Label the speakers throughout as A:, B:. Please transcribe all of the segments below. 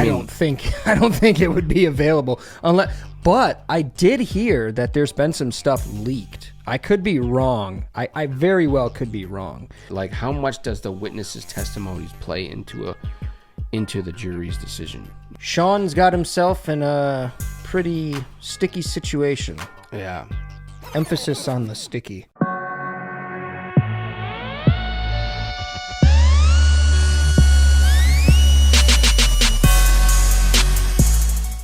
A: don't think it would be available but I did hear that there's been some stuff leaked. I could be wrong. I very well could be wrong.
B: Like, how much does the witnesses' testimonies play into the jury's decision?
A: Sean's got himself in a pretty sticky situation.
B: Yeah.
A: Emphasis on the sticky.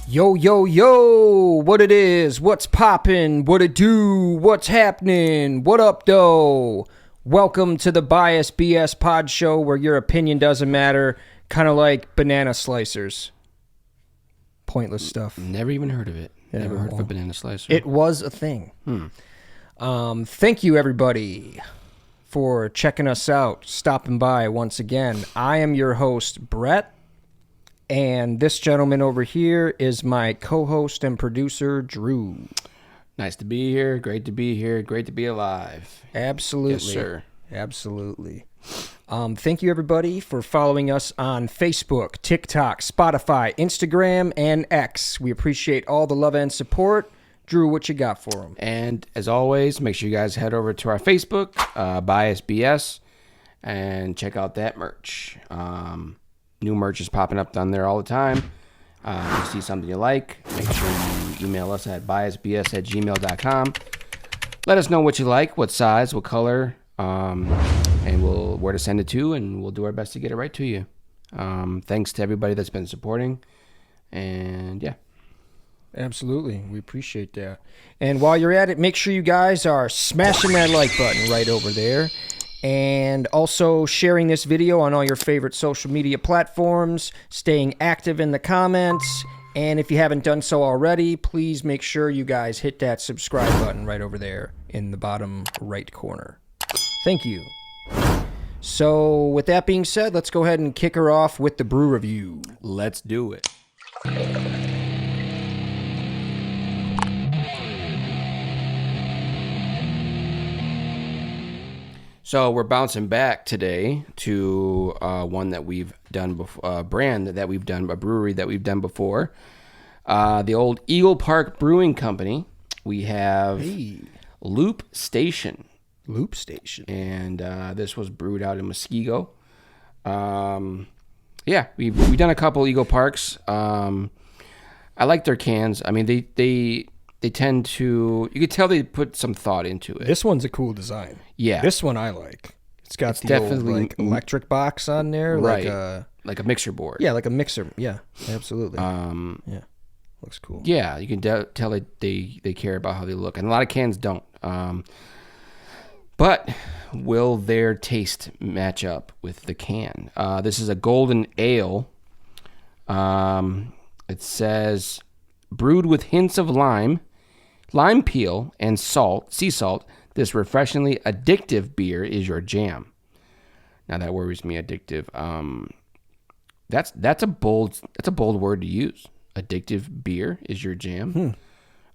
A: Yo, yo, yo, what it is, what's poppin', what it do, what's happening, what up, though? Welcome to the BiasedBS PodShow, where your opinion doesn't matter, kind of like banana slicers. Pointless stuff.
B: Never even heard of it.
A: Yeah,
B: Never heard of a banana slicer.
A: It was a thing. Thank you, everybody, for checking us out, stopping by once again. I am your host, Brett. And this gentleman over here is my co-host and producer, Drew.
B: Nice to be here. Great to be here. Great to be alive.
A: Absolutely.
B: Yes, sir.
A: Absolutely. Thank you, everybody, for following us on Facebook, TikTok, Spotify, Instagram, and X. We appreciate all the love and support. Drew, what you got for them?
B: And as always, make sure you guys head over to our Facebook, BiasedBS, and check out that merch. New merch is popping up down there all the time. If you see something you like, make sure you email us at biasedbs@gmail.com. Let us know what you like, what size, what color, and where to send it to, and we'll do our best to get it right to you. Thanks to everybody that's been supporting, and yeah.
A: Absolutely. We appreciate that. And while you're at it, make sure you guys are smashing that like button right over there. And also sharing this video on all your favorite social media platforms, staying active in the comments, and if you haven't done so already, please make sure you guys hit that subscribe button right over there in the bottom right corner. Thank you. So with that being said, let's go ahead and kick her off with the brew review.
B: Let's do it. So we're bouncing back today to one that we've done before, brand that we've done, a brewery that we've done before. The old Eagle Park Brewing Company. We have Loop Station.
A: Loop Station.
B: And this was brewed out in Muskego. Yeah, we've done a couple Eagle Parks. I like their cans. I mean, they tend to, you could tell they put some thought into it.
A: This one's a cool design.
B: Yeah.
A: This one I like. It's got the
B: definitely
A: old, like, electric box on there.
B: Right. Like a mixer board.
A: Yeah, like a mixer. Yeah, absolutely. Yeah. Looks cool.
B: Yeah, you can tell they care about how they look. And a lot of cans don't. But will their taste match up with the can? This is a golden ale. It says, brewed with hints of lime peel, and sea salt, this refreshingly addictive beer is your jam. Now that worries me, addictive. That's a bold word to use. Addictive beer is your jam.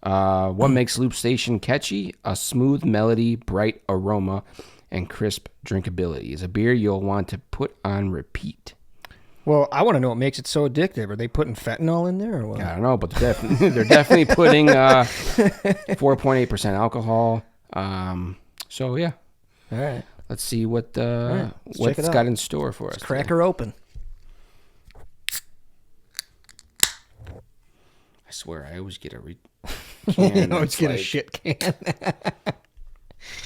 B: What makes Loop Station catchy? A smooth melody, bright aroma, and crisp drinkability. Is a beer you'll want to put on repeat.
A: Well, I want to know what makes it so addictive. Are they putting fentanyl in there or what?
B: I don't know, but they're definitely putting 4.8% alcohol. So yeah.
A: All right.
B: Let's see what
A: Right.
B: what's got in store for us.
A: Crack her open.
B: I swear, I always get a can.
A: You always get a shit can.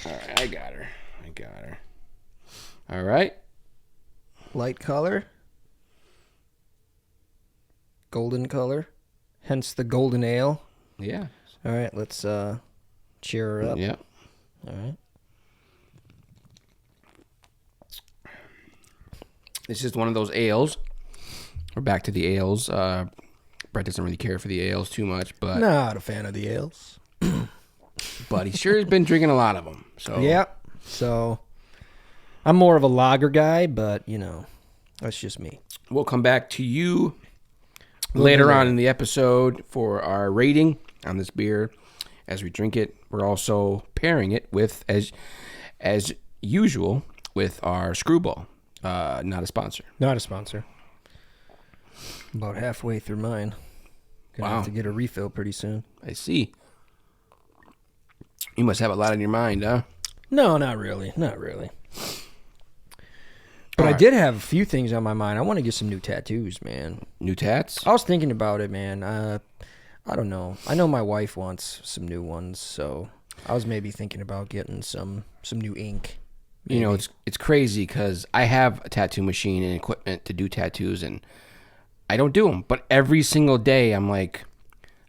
B: All right, I got her. All right.
A: Light color. Golden color. Hence the golden ale.
B: Yeah.
A: All right, let's cheer her up.
B: Yeah.
A: All right.
B: This is one of those ales. We're back to the ales. Brett doesn't really care for the ales too much, but
A: Not a fan of the ales.
B: but he sure has been drinking a lot of them. So
A: Yeah. So I'm more of a lager guy, but that's just me.
B: we'll come back to you later on in the episode for our rating on this beer as we drink it. We're also pairing it with, as usual, with our Screwball. Not a sponsor.
A: Not a sponsor. About halfway through mine. Gonna have to get a refill pretty soon.
B: I see. You must have a lot on your mind, huh?
A: No, not really. Not really. But I did have a few things on my mind. I want to get some new tattoos, man.
B: New tats?
A: I was thinking about it, man. I don't know. I know my wife wants some new ones, so I was maybe thinking about getting some new ink. Maybe.
B: You know, it's crazy because I have a tattoo machine and equipment to do tattoos, and I don't do them. But every single day, I'm like,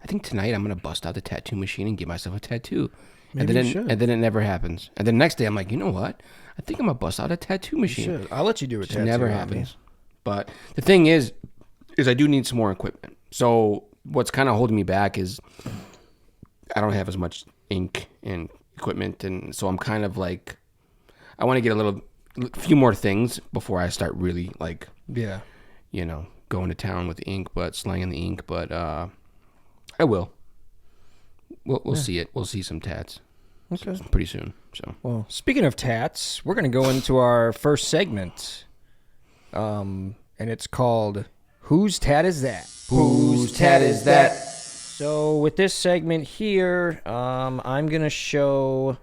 B: I think tonight I'm going to bust out the tattoo machine and get myself a tattoo.
A: Maybe
B: And then it never happens. And then the next day, I'm like, you know what? I think I'm going to bust out a tattoo machine.
A: You should. I'll let you do a tattoo.
B: It never happens. But the thing is I do need some more equipment. So what's kind of holding me back is I don't have as much ink and equipment. And so I'm kind of like, I want to get a few more things before I start really like, you know, going to town with the ink, but slanging the ink. But I will. We'll see it. We'll see some tats.
A: Okay.
B: Pretty soon. So.
A: Well, speaking of tats, we're going to go into our first segment. And it's called Whose Tat Is That?
B: Whose tat is that?
A: So with this segment here, I'm going to show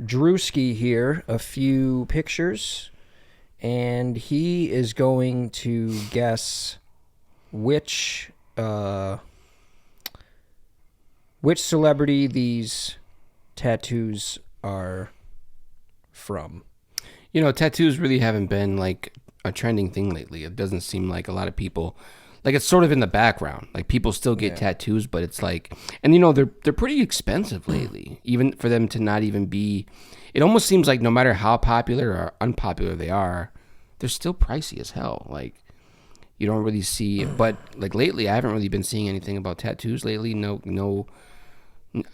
A: Drewski here a few pictures, and he is going to guess which celebrity these tattoos are from.
B: You know, tattoos really haven't been like a trending thing lately. It doesn't seem like a lot of people, like it's sort of in the background. Like people still get tattoos, but it's like, and you know, they're pretty expensive lately. Even for them to not even be, it almost seems like no matter how popular or unpopular they are, they're still pricey as hell. Like you don't really see, but like lately I haven't really been seeing anything about tattoos lately. No,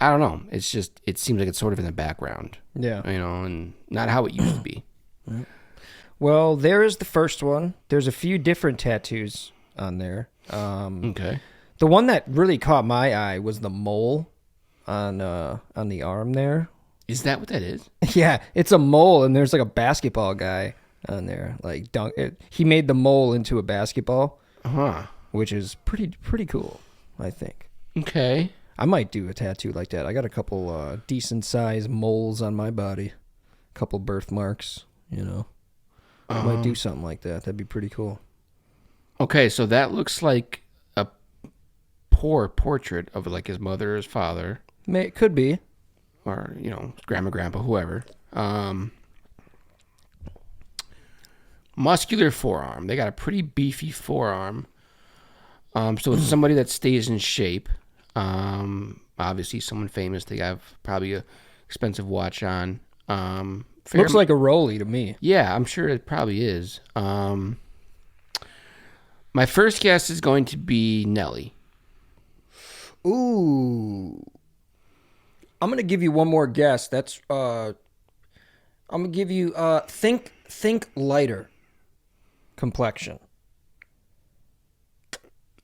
B: I don't know. It's just, it seems like it's sort of in the background.
A: Yeah.
B: You know, and not how it used to be.
A: Well, there is the first one. There's a few different tattoos on there.
B: Okay.
A: The one that really caught my eye was the mole on the arm there.
B: Is that what that is?
A: Yeah, it's a mole, and there's like a basketball guy on there. Like he made the mole into a basketball, which is pretty cool, I think.
B: Okay.
A: I might do a tattoo like that. I got a couple decent sized moles on my body, a couple birthmarks. You know, I might do something like that. That'd be pretty cool.
B: Okay, so that looks like a poor portrait of like his mother or his father.
A: It could be.
B: Or, you know, grandma, grandpa, whoever. Muscular forearm. They got a pretty beefy forearm. So it's somebody that stays in shape. Obviously someone famous. They have probably a expensive watch on.
A: Looks like a rollie to me.
B: Yeah, I'm sure it probably is. My first guess is going to be Nelly.
A: Ooh. I'm going to give you one more guess. That's I'm going to give you think lighter complexion.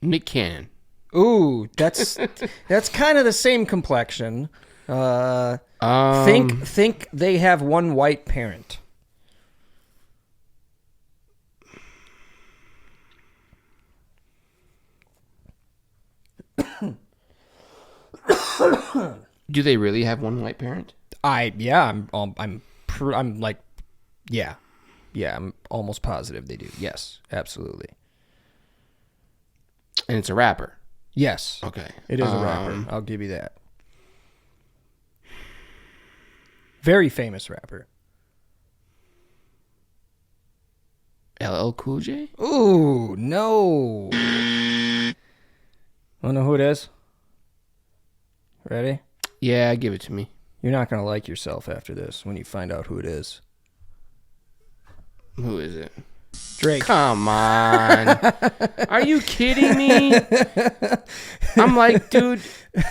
B: Nick Cannon.
A: Ooh, that's kind of the same complexion. Think they have one white parent.
B: Do they really have one white parent?
A: I'm almost positive they do. Yes, absolutely.
B: And it's a rapper.
A: Yes.
B: Okay.
A: It is a rapper. I'll give you that. Very famous rapper.
B: LL Cool J?
A: Ooh, no. Wanna know who it is? Ready?
B: Yeah, give it to me.
A: You're not going to like yourself after this when you find out who it is.
B: Who is it?
A: Drake.
B: Come on. Are you kidding me? I'm like, dude.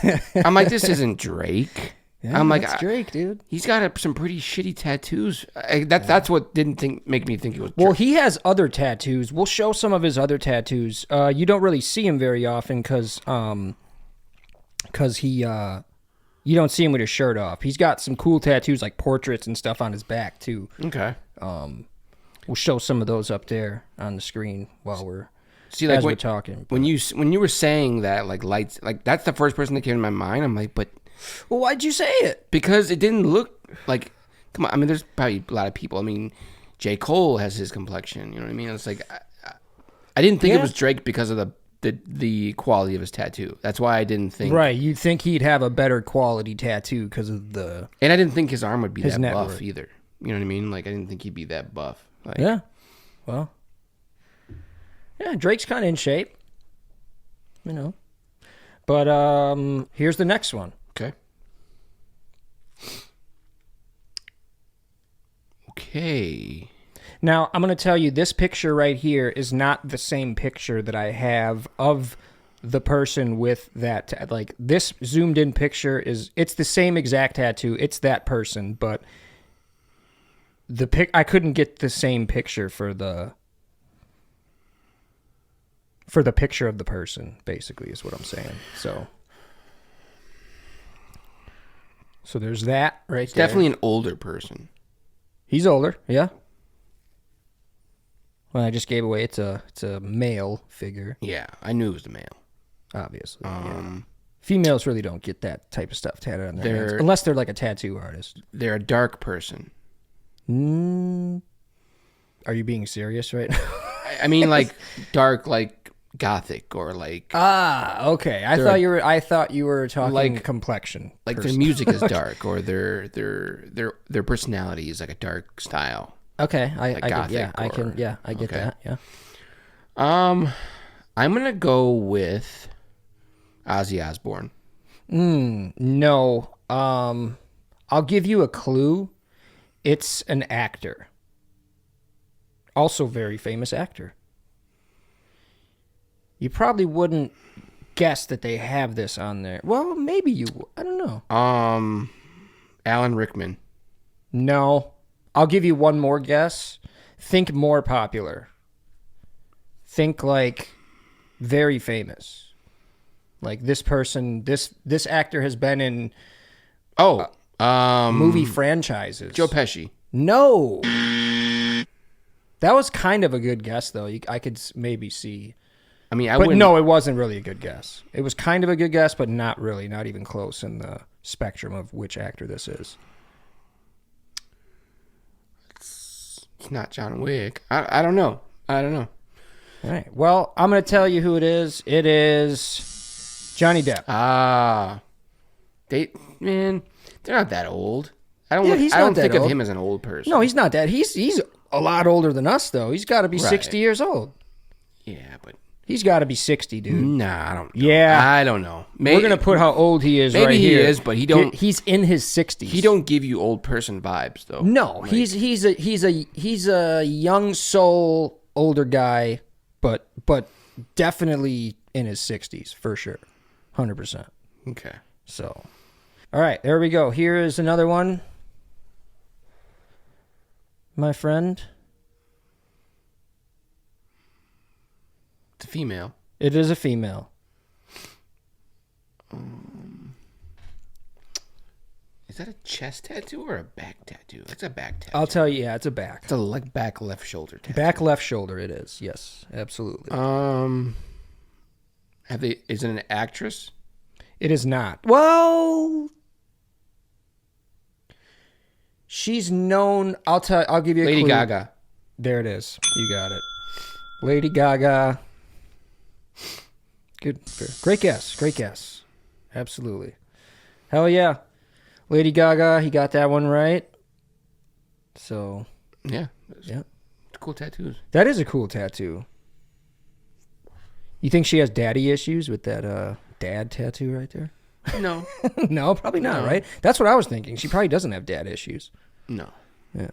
B: This isn't Drake.
A: Yeah,
B: I'm like,
A: that's Drake, dude.
B: He's got some pretty shitty tattoos. That's what didn't make me think it was Drake.
A: Well, he has other tattoos. We'll show some of his other tattoos. You don't really see him very often because he you don't see him with his shirt off. He's got some cool tattoos like portraits and stuff on his back too.
B: Okay.
A: We'll show some of those up there on the screen while we're
B: See, like
A: as we're talking.
B: when you were saying that, like lights, like that's the first person that came to my mind. I'm like, but
A: Well, why'd you say it?
B: because it didn't look like. Come on, I mean, there's probably a lot of people. I mean, J. Cole has his complexion. You know what I mean? It's like I didn't think it was Drake because of the quality of his tattoo. That's why I didn't think.
A: Right, you'd think he'd have a better quality tattoo because of the.
B: And I didn't think his arm would be that
A: network.
B: buff either. You know what I mean? Like I didn't think he'd be that buff. Like,
A: Yeah. Well. Yeah, Drake's kind of in shape. You know. But here's the next one.
B: Okay. Okay.
A: Now, I'm going to tell you, this picture right here is not the same picture that I have of the person with that. Like, this zoomed-in picture it's the same exact tattoo. It's that person, but I couldn't get the same picture for the picture of the person, basically, is what I'm saying. So there's that right there.
B: Definitely an older person.
A: He's older, yeah. Well, I just gave away it's a male figure,
B: Yeah, I knew it was the male.
A: obviously. Yeah. Females really don't get that type of stuff tattooed on their hands,
B: They're-
A: unless they're like a tattoo artist.
B: They're a dark person.
A: Are you being serious right now?
B: I mean, like dark, like gothic, or like
A: Okay. I thought you were talking
B: like-
A: complexion.
B: like their
A: person.
B: music is dark, or their personality is like a dark style.
A: Okay, I get
B: gothic
A: I get
B: okay.
A: that. Yeah.
B: I'm gonna go with Ozzy Osbourne.
A: No. I'll give you a clue. It's an actor. Also very famous actor. You probably wouldn't guess that they have this on there. Well, maybe you would. I don't know.
B: Alan Rickman.
A: No. I'll give you one more guess. Think more popular. Think like very famous. Like this person, this actor has been in movie franchises.
B: Joe Pesci.
A: No. That was kind of a good guess, though. I could maybe see.
B: I mean,
A: But no, it wasn't really a good guess. It was kind of a good guess, but not really. Not even close in the spectrum of which actor this is.
B: It's not John Wick. I don't know.
A: All right. Well, I'm going to tell you who it is. It is Johnny Depp.
B: They're not that old. I don't think of him as an old person.
A: No, he's not that. He's a lot older than us, though. He's got to be 60 years old.
B: Yeah, but
A: He's got to be 60, dude.
B: nah, I don't know.
A: Yeah.
B: I don't know. Maybe,
A: We're going to put how old he is
B: maybe
A: right
B: he
A: here.
B: is, but he don't.
A: He's in his 60s.
B: He don't give you old person vibes, though.
A: No,
B: Like,
A: he's a young soul, older guy, but definitely in his 60s for sure, 100%.
B: okay.
A: So, all right, there we go. Here is another one, my friend.
B: It's a female.
A: It is a female.
B: Is that a chest tattoo or a back tattoo? It's a back tattoo.
A: I'll tell you, yeah, it's a back.
B: It's a like back left shoulder tattoo.
A: Back left shoulder it is. Yes, absolutely.
B: Is it an actress?
A: It is not. Well, she's known. I'll give you a
B: Lady
A: clue.
B: Gaga.
A: There it is. You got it. Lady Gaga. Good. Great guess. Great guess. Absolutely. Hell yeah. Lady Gaga, he got that one right. So,
B: Yeah.
A: yeah.
B: Cool tattoos.
A: That is a cool tattoo. You think she has daddy issues with that dad tattoo right there?
B: No.
A: No, probably not,
B: No.
A: right? That's what I was thinking. She probably doesn't have dad issues.
B: No.
A: Yeah.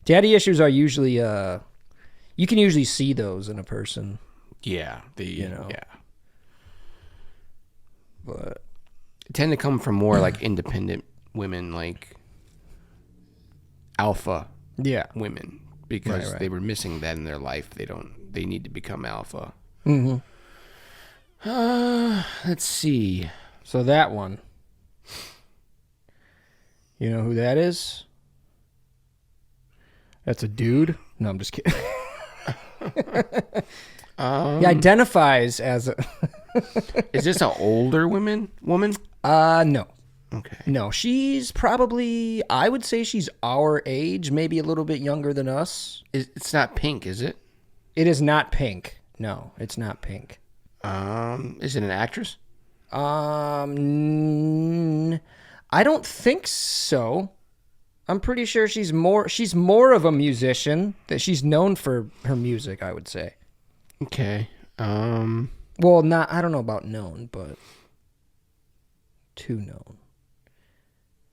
A: Daddy issues are usually you can usually see those in a person,
B: Yeah.
A: know.
B: Yeah.
A: but
B: Tend to come from more like independent women, like alpha
A: yeah.
B: women, because
A: Right.
B: they were missing that in their life. They need to become alpha.
A: Mhm.
B: Let's see.
A: So that one. You know who that is? That's a dude? No, I'm just kidding. He identifies as a...
B: Is this an older woman?
A: No.
B: Okay.
A: No, she's probably, I would say she's our age, maybe a little bit younger than us.
B: It's not Pink, is it?
A: It is not Pink. No, it's not Pink.
B: Is it an actress?
A: I don't think so. I'm pretty sure she's more of a musician. That she's known for her music, I would say.
B: Okay.
A: Well, I don't know about known, but too known.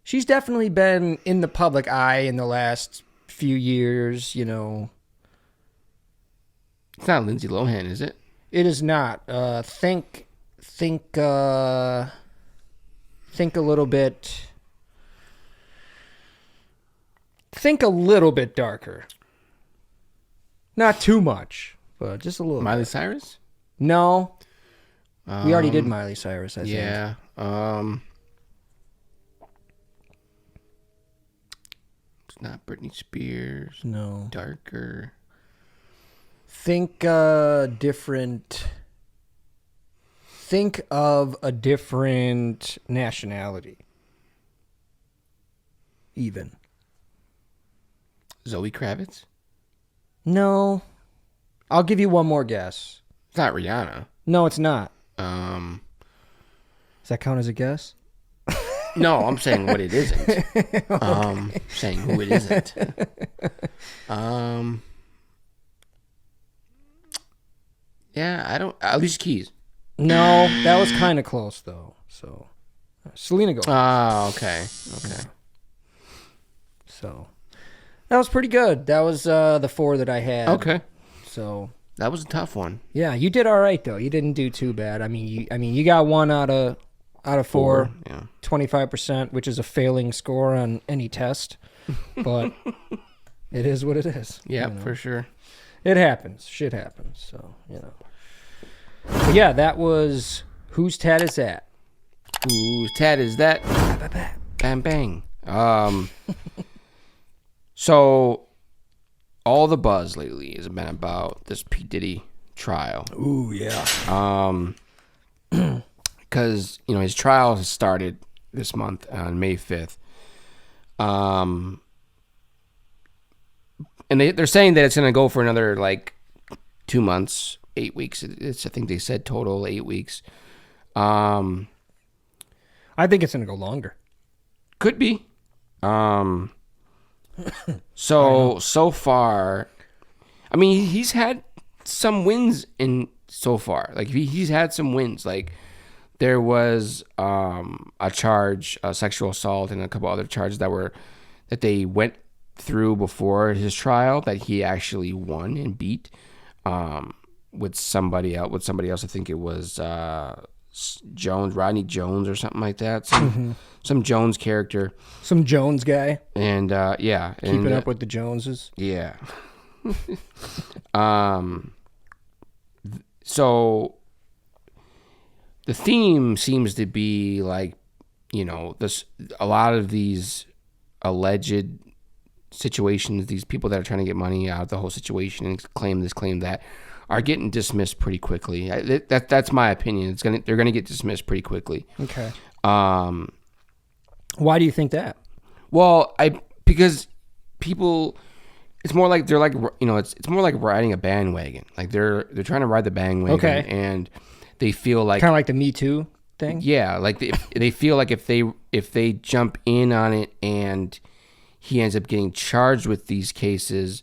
A: She's definitely been in the public eye in the last few years, you know.
B: It's not Lindsay Lohan, is it?
A: It is not. Think a little bit. Think a little bit darker. Not too much, but just a little.
B: Miley
A: bit.
B: Cyrus?
A: No. We already did Miley Cyrus, I think.
B: Yeah. It's not Britney Spears.
A: No.
B: Darker.
A: Think different. Think of a different nationality. Even.
B: Zoe Kravitz?
A: No. I'll give you one more guess.
B: It's not Rihanna.
A: No, it's not.
B: Um,
A: Does that count as a guess?
B: No, I'm saying what it isn't. Okay. Saying who it isn't. Yeah, I don't. Alicia Keys.
A: No, that was kind of close though. So, Selena Gomez.
B: Oh, okay. Okay.
A: So, that was pretty good. That was the 4 that I had.
B: Okay.
A: So
B: that was a tough one.
A: yeah, you did all right though. You didn't do too bad. I mean, you got 1 out of 4.
B: Yeah.
A: 25%, which is a failing score on any test, but it is what it is.
B: Yeah,
A: you know.
B: for sure.
A: It happens. Shit happens. So, you know. But yeah, that was Whose Tat Is That?
B: Whose tat is that? Bang bang. So all the buzz lately has been about this P. Diddy trial.
A: Ooh, yeah.
B: Because, you know, his trial has started this month on May 5th. And they're saying that it's going to go for another, 2 months, 8 weeks. It's I think they said total 8 weeks.
A: I think it's going to go longer.
B: Could be. So far, I mean, he's had some wins in so far. He's had some wins. There was a charge, sexual assault, and a couple other charges that they went through before his trial that he actually won and beat with somebody else. I think it was Rodney Jones or something like that. Some Jones character.
A: Some Jones guy.
B: And yeah.
A: Keeping up with the Joneses.
B: Yeah. So the theme seems to be a lot of these alleged situations, these people that are trying to get money out of the whole situation and claim this, claim that, are getting dismissed pretty quickly. That's my opinion. They're gonna get dismissed pretty quickly.
A: Okay. Why do you think that?
B: Well, because people, it's more like they're it's more like riding a bandwagon. They're trying to ride the bandwagon.
A: Okay.
B: And they feel like
A: kind of like the Me Too thing.
B: Yeah, they feel like if they jump in on it and he ends up getting charged with these cases,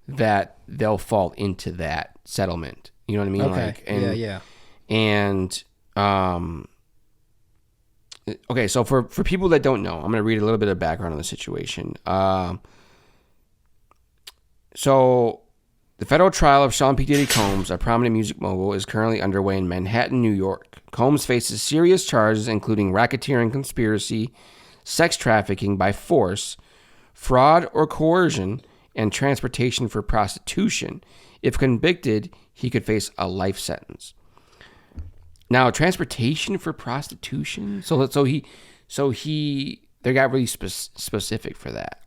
B: that they'll fall into that settlement. You know what I mean?
A: Okay. Yeah.
B: And okay, so for people that don't know, I'm going to read a little bit of background on the situation. So the federal trial of Sean P. Diddy Combs, a prominent music mogul, is currently underway in Manhattan, New York. Combs faces serious charges including racketeering, conspiracy, sex trafficking by force, fraud or coercion, and transportation for prostitution. If convicted, he could face a life sentence. Now, transportation for prostitution? They got really specific for that.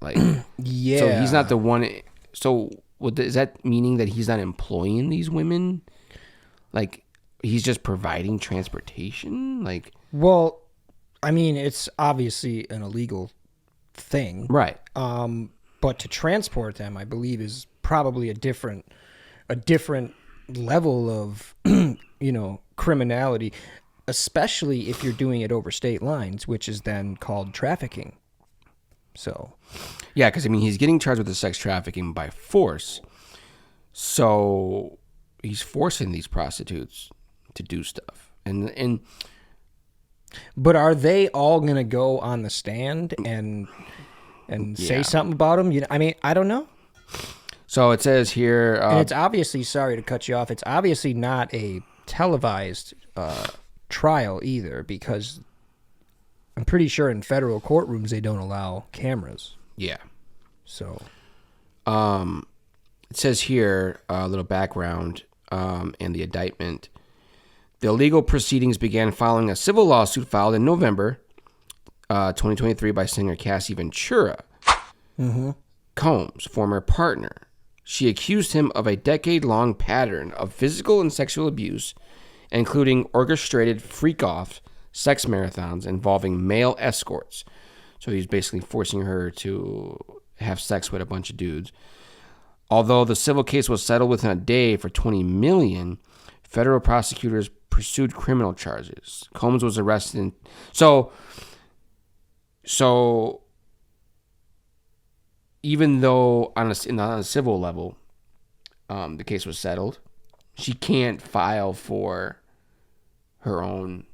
A: Yeah.
B: So he's not the one. So does that meaning that he's not employing these women? Like, he's just providing transportation? Like,
A: Well, I mean, it's obviously an illegal thing.
B: right.
A: But to transport them, I believe, is probably a different level of, criminality, especially if you're doing it over state lines, which is then called trafficking. So,
B: Yeah, because, I mean, he's getting charged with the sex trafficking by force. So he's forcing these prostitutes to do stuff. And
A: but are they all going to go on the stand and say something about them? I mean, I don't know.
B: so it says here...
A: And it's obviously, sorry to cut you off, it's obviously not a televised trial either, because I'm pretty sure in federal courtrooms they don't allow cameras.
B: yeah.
A: So,
B: It says here, a little background and the indictment. The legal proceedings began following a civil lawsuit filed in November 2023 by singer Cassie Ventura, Combs' former partner. She accused him of a decade-long pattern of physical and sexual abuse, including orchestrated freak-off sex marathons involving male escorts. So he's basically forcing her to have sex with a bunch of dudes. Although the civil case was settled within a day for $20 million, federal prosecutors pursued criminal charges. Combs was arrested. So even though on a civil level, the case was settled, she can't file for her own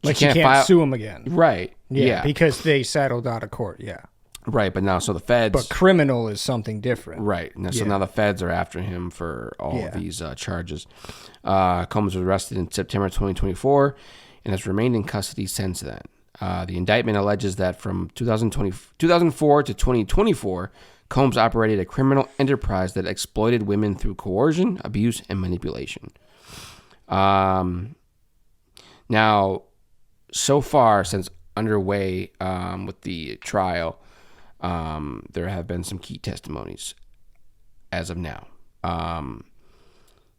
A: she can't sue him again.
B: Right. Yeah.
A: Because they settled out of court. Yeah.
B: Right, but now, so the feds...
A: But criminal is something different.
B: Right. So now the feds are after him for all of these charges. Combs was arrested in September 2024 and has remained in custody since then. The indictment alleges that from 2004 to 2024, Combs operated a criminal enterprise that exploited women through coercion, abuse, and manipulation. Now, so far, since underway with the trial, there have been some key testimonies as of now.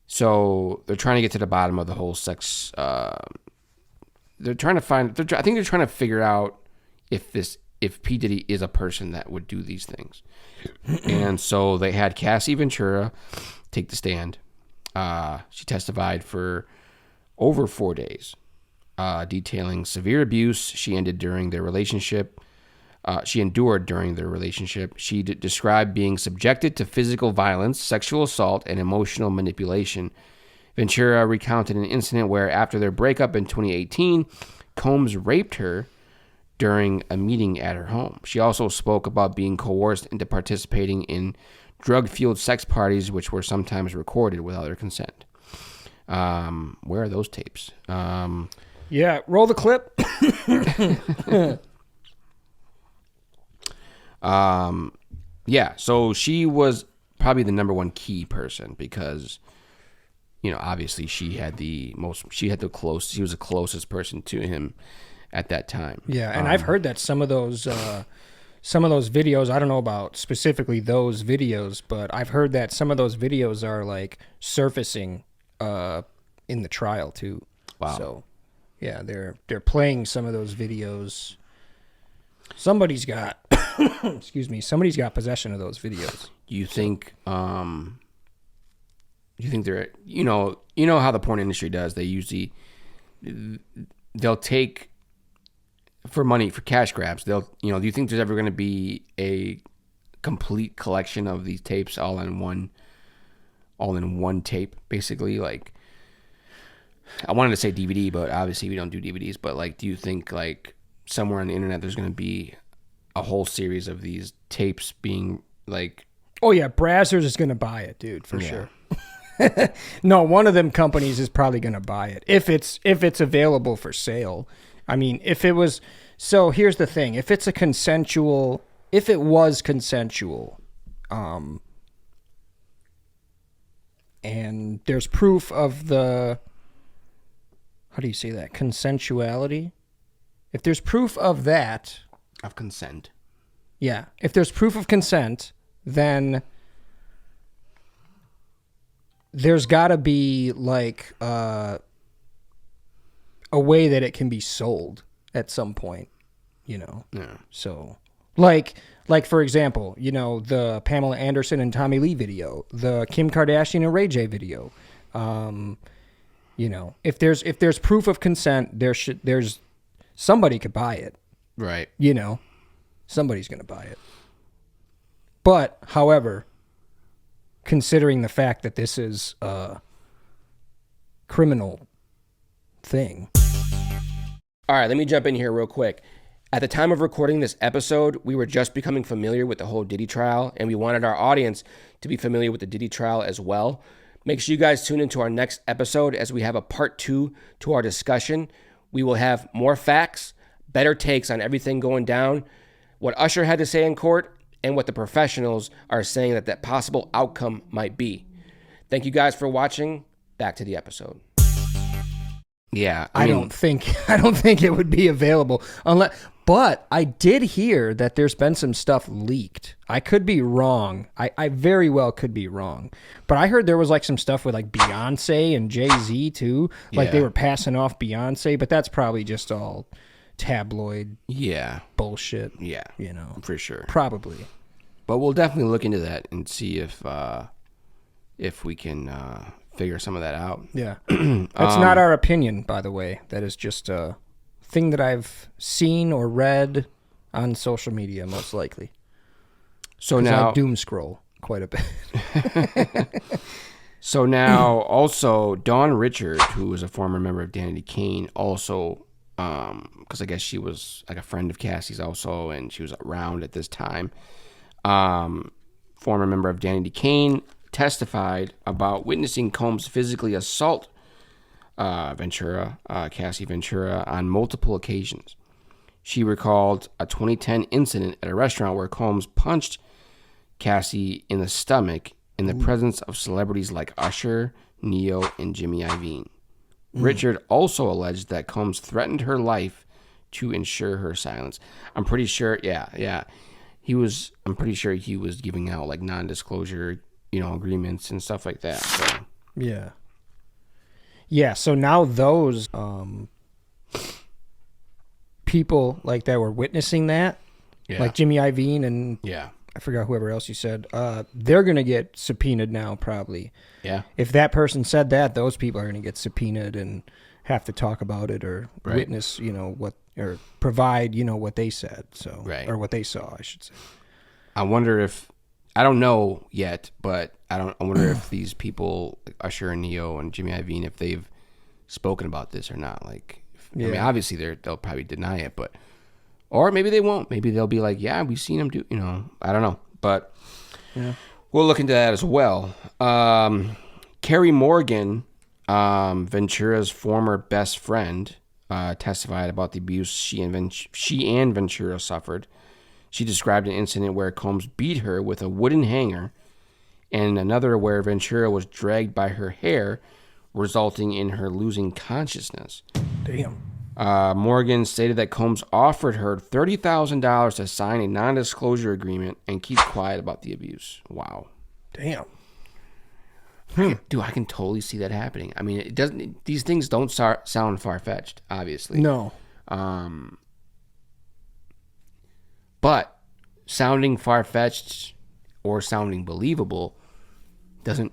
B: So they're trying to get to the bottom of the whole sex. They're trying to find. I think they're trying to figure out if P. Diddy is a person that would do these things. And so they had Cassie Ventura take the stand. She testified for over 4 days, detailing severe abuse she endured during their relationship. She described being subjected to physical violence, sexual assault, and emotional manipulation. Ventura recounted an incident where, after their breakup in 2018, Combs raped her during a meeting at her home. She also spoke about being coerced into participating in drug-fueled sex parties, which were sometimes recorded without her consent. Where are those tapes?
A: Yeah, roll the clip.
B: Yeah, so she was probably the number one key person because, obviously she was the closest person to him at that time.
A: Yeah, and I've heard that some of those videos, I don't know about specifically those videos, but I've heard that some of those videos are like surfacing in the trial too.
B: Wow.
A: So, yeah, they're playing some of those videos. Somebody's got somebody's got possession of those videos.
B: You think they're you know how the porn industry does, they'll take for money, for cash grabs, do you think there's ever going to be a complete collection of these tapes all in one tape, basically? Like, I wanted to say DVD, but obviously we don't do DVDs, but like, do you think like somewhere on the internet there's going to be a whole series of these tapes being like...
A: Oh yeah, Brazzers is going to buy it, dude, for sure. No, one of them companies is probably going to buy it if it's available for sale. I mean, if it was... So here's the thing. If it was consensual, and there's proof of the... How do you say that? Consensuality? If there's proof of that...
B: Of consent.
A: Yeah. If there's proof of consent, then there's got to be like a way that it can be sold at some point, you know.
B: Yeah.
A: So like for example, you know, the Pamela Anderson and Tommy Lee video, the Kim Kardashian and Ray J video. You know, if there's proof of consent, there's somebody could buy it.
B: Right.
A: You know, somebody's going to buy it. But, however, considering the fact that this is a criminal thing.
B: All right, let me jump in here real quick. At the time of recording this episode, we were just becoming familiar with the whole Diddy trial, and we wanted our audience to be familiar with the Diddy trial as well. Make sure you guys tune into our next episode as we have a part 2 to our discussion. We will have more facts, better takes on everything going down, what Usher had to say in court, and what the professionals are saying that possible outcome might be. Thank you guys for watching. Back to the episode. Yeah,
A: I don't think it would be available but I did hear that there's been some stuff leaked. I could be wrong. I very well could be wrong. But I heard there was like some stuff with like Beyonce and Jay-Z too. Like they were passing off Beyonce, but that's probably just all tabloid bullshit.
B: Yeah.
A: You know.
B: For sure.
A: Probably.
B: But we'll definitely look into that and see if we can figure some of that out.
A: Yeah. That's not our opinion, by the way. That is just a thing that I've seen or read on social media, most likely.
B: So now
A: I doom scroll quite a bit.
B: So now also Dawn Richard, who was a former member of Danity Kane, also because I guess she was like a friend of Cassie's also, and she was around at this time. Former member of Danity Kane testified about witnessing Combs physically assault Cassie Ventura, on multiple occasions. She recalled a 2010 incident at a restaurant where Combs punched Cassie in the stomach in the presence of celebrities like Usher, Neo, and Jimmy Iovine. Richard also alleged that Combs threatened her life to ensure her silence. I'm pretty sure, I'm pretty sure he was giving out like non-disclosure, agreements and stuff like that. So.
A: Yeah. Yeah, so now those people like that were witnessing that, like Jimmy Iovine and I forgot whoever else you said, they're going to get subpoenaed now probably.
B: Yeah.
A: If that person said that, those people are going to get subpoenaed and have to talk about it or witness, what, or provide, what they said. So, or what they saw, I should say.
B: I wonder if, I don't know yet, but I wonder if these people, like Usher and Neo and Jimmy Iovine, if they've spoken about this or not. Like, I mean, obviously they'll probably deny it, but, or maybe they won't. Maybe they'll be like, yeah, we've seen him do, I don't know, but we'll look into that as well. Carrie Morgan, Ventura's former best friend, testified about the abuse she and Ventura suffered. She described an incident where Combs beat her with a wooden hanger and another where Ventura was dragged by her hair, resulting in her losing consciousness.
A: Damn.
B: Morgan stated that Combs offered her $30,000 to sign a non-disclosure agreement and keep quiet about the abuse. Wow.
A: Damn.
B: Dude, I can totally see that happening. I mean, it doesn't. These things don't sound far-fetched, obviously.
A: No.
B: But sounding far-fetched or sounding believable doesn't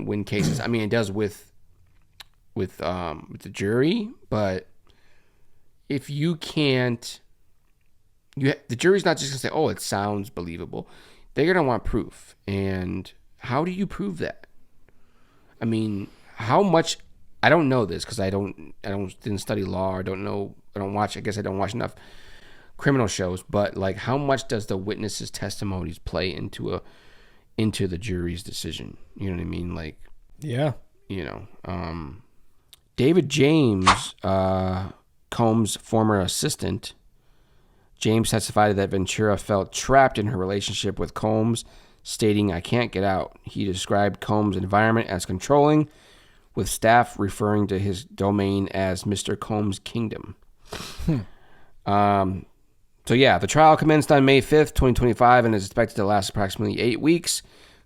B: win cases. I mean, it does with the jury, but if you can't, the jury's not just gonna say, "Oh, it sounds believable." They're gonna want proof, and how do you prove that? I mean, how much? I don't know this because I didn't study law. I don't watch. I guess I don't watch enough criminal shows. But like, how much does the witnesses' testimonies play into the jury's decision? You know what I mean? Like,
A: yeah.
B: David James, Combs' former assistant, James testified that Ventura felt trapped in her relationship with Combs, stating, "I can't get out." He described Combs' environment as controlling, with staff referring to his domain as Mr. Combs' kingdom. So yeah, the trial commenced on May 5th, 2025, and is expected to last approximately 8 weeks.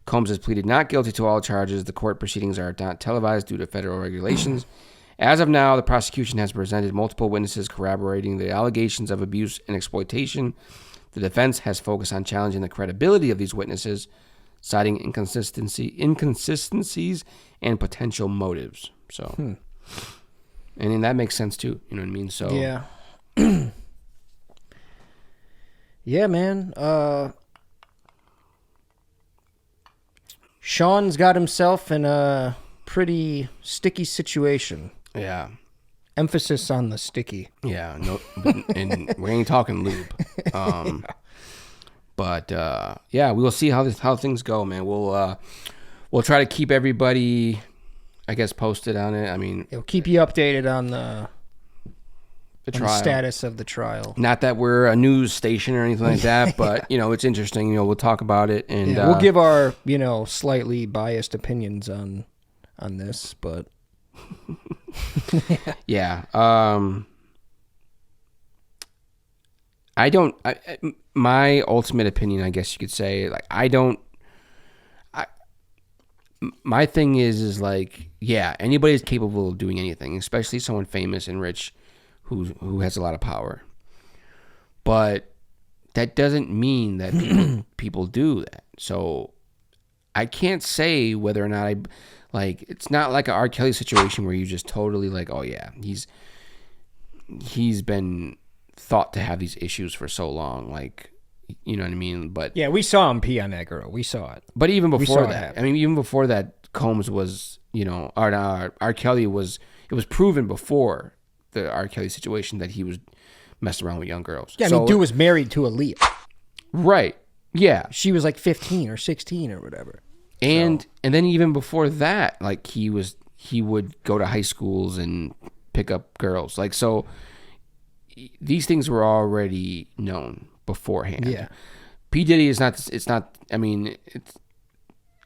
B: Combs has pleaded not guilty to all charges. The court proceedings are not televised due to federal regulations. As of now, the prosecution has presented multiple witnesses corroborating the allegations of abuse and exploitation. The defense has focused on challenging the credibility of these witnesses, citing inconsistencies and potential motives. So, and then that makes sense too. You know what I mean? So
A: yeah, yeah, man. Sean's got himself in a pretty sticky situation.
B: yeah.
A: Emphasis on the sticky.
B: Yeah, no, and we ain't talking lube. But yeah, we will see how things go, man. We'll try to keep everybody, I guess, posted on it. I mean,
A: It'll keep you updated on the
B: trial
A: status of the trial.
B: Not that we're a news station or anything like that, but it's interesting. We'll talk about it, and
A: We'll give our slightly biased opinions on this, but
B: yeah. My ultimate opinion, I guess you could say, like, my thing is like, yeah, anybody's capable of doing anything, especially someone famous and rich who has a lot of power. But that doesn't mean that people do that. So I can't say whether or not it's not like an R. Kelly situation where you just totally like, oh yeah, he's been thought to have these issues for so long, like, you know what I mean? But
A: yeah, we saw him pee on that girl. We saw it.
B: But even before that, even before that, Combs was, R. Kelly was. It was proven before the R. Kelly situation that he was messing around with young girls.
A: Yeah, dude was married to Aaliyah.
B: Right. Yeah.
A: She was like 15 or 16 or whatever.
B: And then even before that, like, he would go to high schools and pick up girls. Like, so these things were already known beforehand.
A: Yeah.
B: P. Diddy is not, it's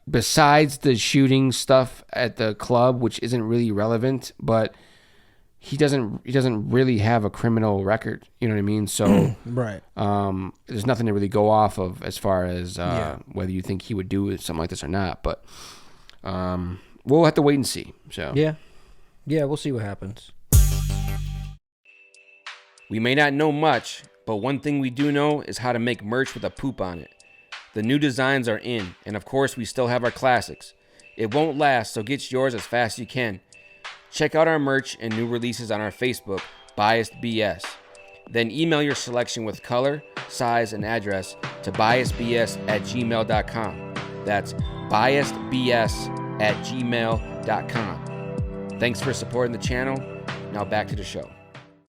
B: besides the shooting stuff at the club, which isn't really relevant, but he doesn't really have a criminal record. You know what I mean? So,
A: right.
B: There's nothing to really go off of as far as whether you think he would do something like this or not. But we'll have to wait and see. So
A: yeah, we'll see what happens.
B: We may not know much, but one thing we do know is how to make merch with a poop on it. The new designs are in, and of course we still have our classics. It won't last, so get yours as fast as you can. Check out our merch and new releases on our Facebook, BiasedBS. Then email your selection with color, size, and address to biasedbs@gmail.com. That's biasedbs@gmail.com. Thanks for supporting the channel. Now back to the show.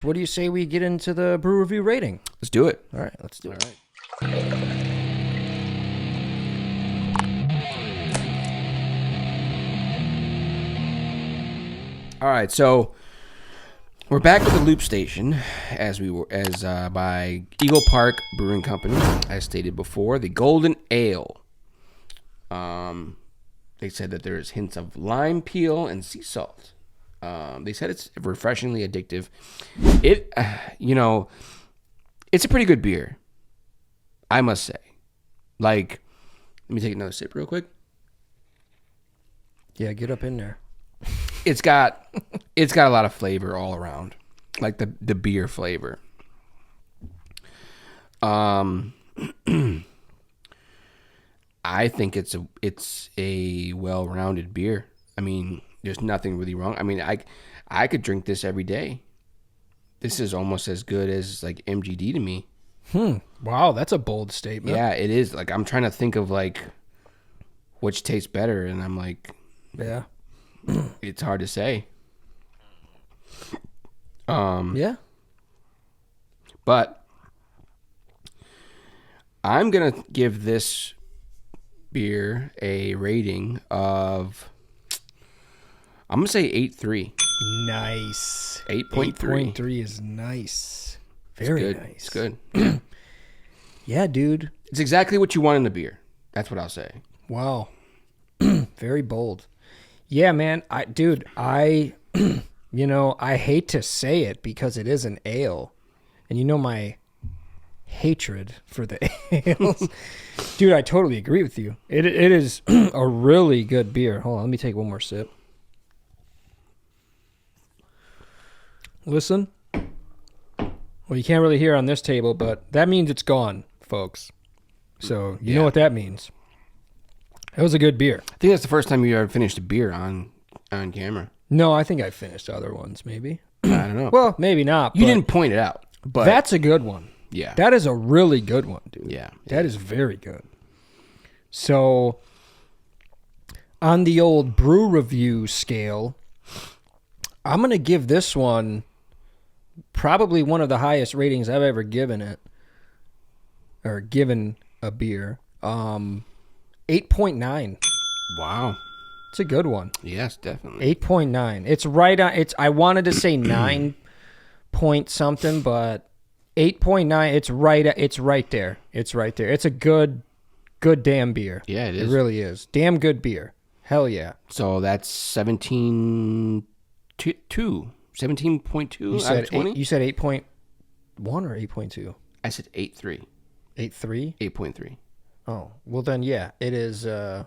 A: What do you say we get into the brew review rating?
B: Let's do it.
A: All right, let's do it.
B: All right. All right, so we're back at the Loop Station, by Eagle Park Brewing Company, as stated before. The Golden Ale. They said that there's hints of lime peel and sea salt. They said it's refreshingly addictive. It's a pretty good beer, I must say. Like, let me take another sip real quick.
A: Yeah, get up in there.
B: It's got a lot of flavor all around, like the beer flavor. I think it's a well-rounded beer. I mean, there's nothing really wrong. I mean, I could drink this every day. This is almost as good as like MGD to me.
A: Wow, that's a bold statement.
B: Yeah, it is. Like, I'm trying to think of like which tastes better, and I'm like,
A: yeah.
B: It's hard to say.
A: Yeah.
B: But I'm going to give this beer a rating of, I'm going to say 8.3.
A: Nice.
B: 8.3.
A: 8.3 is nice. Very nice.
B: It's good.
A: Yeah, dude.
B: It's exactly what you want in a beer. That's what I'll say.
A: Wow. Very bold. Yeah, man. I hate to say it because it is an ale. And my hatred for the ales. Dude, I totally agree with you. It is a really good beer. Hold on, let me take one more sip. Listen. Well, you can't really hear on this table, but that means it's gone, folks. So you know what that means. It was a good beer.
B: I think that's the first time you ever finished a beer on camera.
A: No, I think I finished other ones, maybe.
B: I don't know.
A: Well, maybe not.
B: You didn't point it out, but
A: that's a good one.
B: Yeah.
A: That is a really good one, dude.
B: Yeah.
A: That is very good. So, on the old brew review scale, I'm going to give this one probably one of the highest ratings I've ever given it, or given a beer. 8.9.
B: Wow.
A: It's a good one.
B: Yes, definitely.
A: 8.9. It's right on. I wanted to say 9 point something, but 8.9. It's right there. It's right there. It's a good damn beer.
B: Yeah, it is.
A: It really is. Damn good beer. Hell yeah.
B: So that's 17.2. 17.2
A: You
B: out
A: said
B: of 20?
A: you said 8.1 or 8.2?
B: I said 8.3.
A: 8.3?
B: 8.3.
A: Oh, well then, yeah, it is
B: 17.2.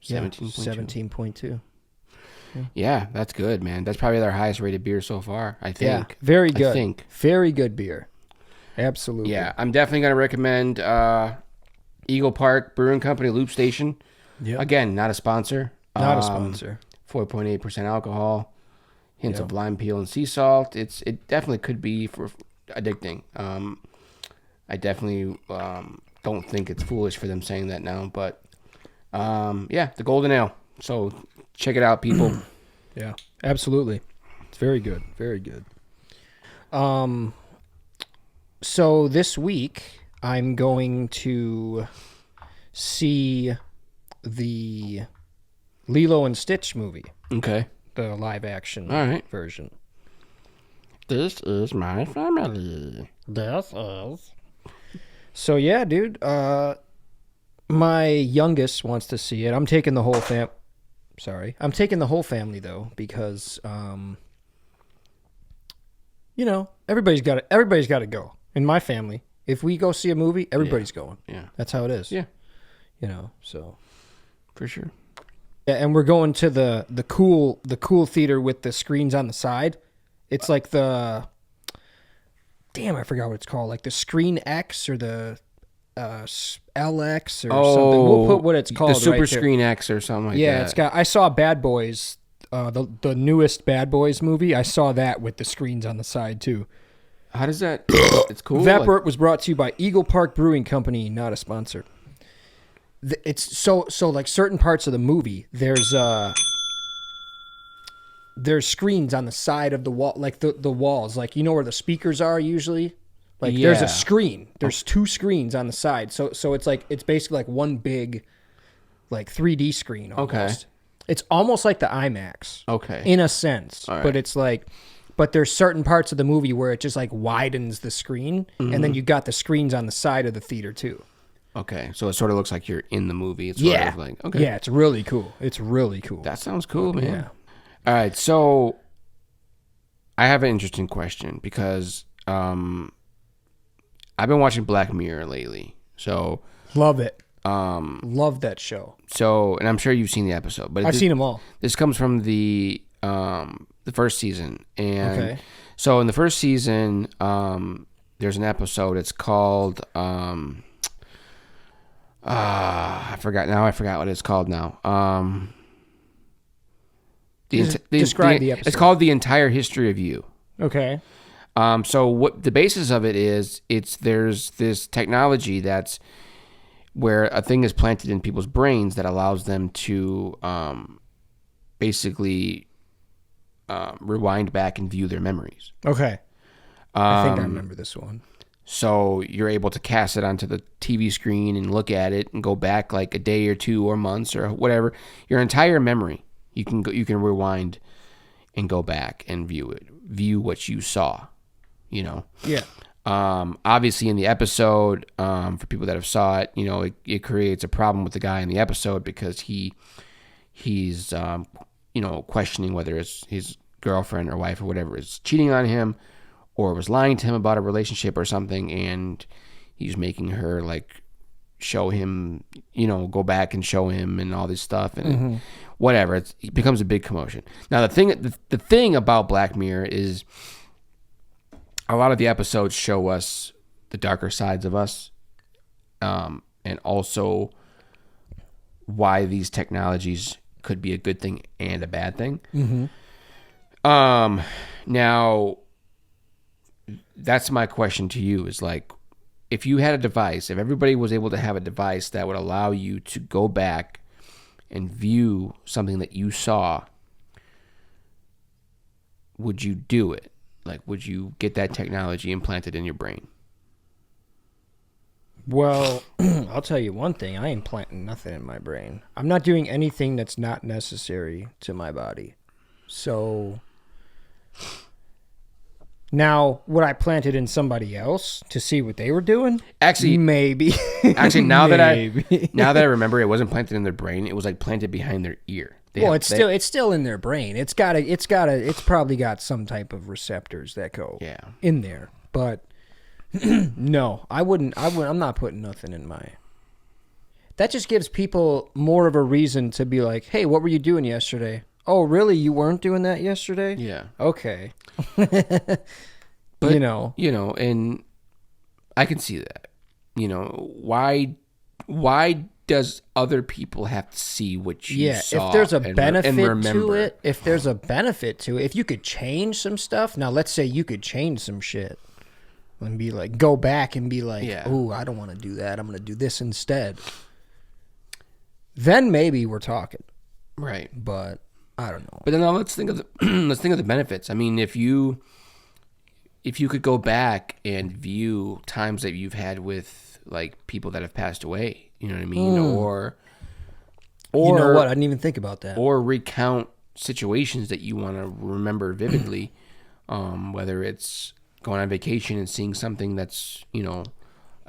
A: 17.2.
B: Yeah, that's good, man. That's probably their highest rated beer so far, I think.
A: Yeah, very good.
B: I think.
A: Very good beer. Absolutely.
B: Yeah, I'm definitely going to recommend Eagle Park Brewing Company Loop Station.
A: Yeah.
B: Again, not a sponsor.
A: Not a sponsor.
B: 4.8% alcohol, hints
A: Yeah.
B: of lime peel and sea salt. It definitely could be for addicting. I definitely don't think it's foolish for them saying that now, but yeah, the Golden Ale. So check it out, people.
A: Yeah, absolutely. It's very good. Very good. So this week I'm going to see the Lilo and Stitch movie,
B: Okay.
A: the live action
B: All right.
A: version.
B: This is my family.
A: This is. So yeah, dude. My youngest wants to see it. I'm taking the whole I'm taking the whole family though because everybody's got to go. In my family, if we go see a movie, everybody's going.
B: Yeah.
A: That's how it is.
B: Yeah.
A: So
B: For sure.
A: yeah, and we're going to the cool theater with the screens on the side. It's like I forgot what it's called. Like the Screen X or the LX or something. We'll put what it's called.
B: The Super
A: right there.
B: Screen X or something like that.
A: Yeah, it's got. I saw Bad Boys, the newest Bad Boys movie. I saw that with the screens on the side too.
B: How does that? It's cool.
A: Vapor was brought to you by Eagle Park Brewing Company, not a sponsor. It's so like certain parts of the movie. There's screens on the side of the wall, like the walls, like where the speakers are usually. Like there's a screen. There's two screens on the side. So it's like it's basically like one big, like 3D screen almost.
B: Okay.
A: It's almost like the IMAX.
B: Okay.
A: In a sense,
B: All right.
A: but it's like, but there's certain parts of the movie where it just like widens the screen, and then you got the screens on the side of the theater too.
B: Okay, so it sort of looks like you're in the movie. It's
A: Yeah.
B: sort of like, okay.
A: Yeah, it's really cool. It's really cool.
B: That sounds cool, man.
A: Yeah.
B: All right, so I have an interesting question because I've been watching Black Mirror lately. So
A: Love it. Love that show.
B: and I'm sure you've seen the episode, but
A: I've seen them all.
B: This comes from the first season, and
A: Okay.
B: so in the first season, there's an episode. It's called I forgot what it's called now.
A: Describe the episode.
B: It's called The Entire History of You.
A: Okay.
B: So what the basis of it is, there's this technology that's where a thing is planted in people's brains that allows them to basically rewind back and view their memories.
A: Okay. I think I remember this one.
B: So you're able to cast it onto the TV screen and look at it and go back like a day or two or months or whatever. Your entire memory, you can rewind and go back and view what you saw.
A: Yeah.
B: Obviously in the episode, for people that have saw it, it creates a problem with the guy in the episode because he's questioning whether it's his girlfriend or wife or whatever is cheating on him, or was lying to him about a relationship or something, and he's making her like show him, go back and show him and all this stuff and whatever. It becomes a big commotion. Now the thing about Black Mirror is a lot of the episodes show us the darker sides of us, and also why these technologies could be a good thing and a bad thing. Now that's my question to you is like, if you had a device, if everybody was able to have a device that would allow you to go back and view something that you saw, would you do it? Like, would you get that technology implanted in your brain?
A: Well, I'll tell you one thing. I ain't planting nothing in my brain. I'm not doing anything that's not necessary to my body. So now, would I plant it in somebody else to see what they were doing?
B: Actually,
A: maybe.
B: Actually, now
A: Maybe.
B: that I remember, it wasn't planted in their brain. It was like planted behind their ear.
A: It's still in their brain. It's probably got some type of receptors that go in there. But no, I wouldn't. I'm not putting nothing in my. That just gives people more of a reason to be like, hey, what were you doing yesterday? Oh, really? You weren't doing that yesterday?
B: Yeah.
A: Okay.
B: But, and I can see that. Why does other people have to see what you saw?
A: If there's a benefit to it, if you could change some stuff. Now, let's say you could change some shit and be like, go back and be like, oh, I don't want to do that. I'm going to do this instead. Then maybe we're talking.
B: Right.
A: But I don't know.
B: But then now let's think of the benefits. I mean, if you could go back and view times that you've had with like people that have passed away, you know what I mean? Or
A: you know what? I didn't even think about that.
B: Or recount situations that you want to remember vividly, whether it's going on vacation and seeing something that's, a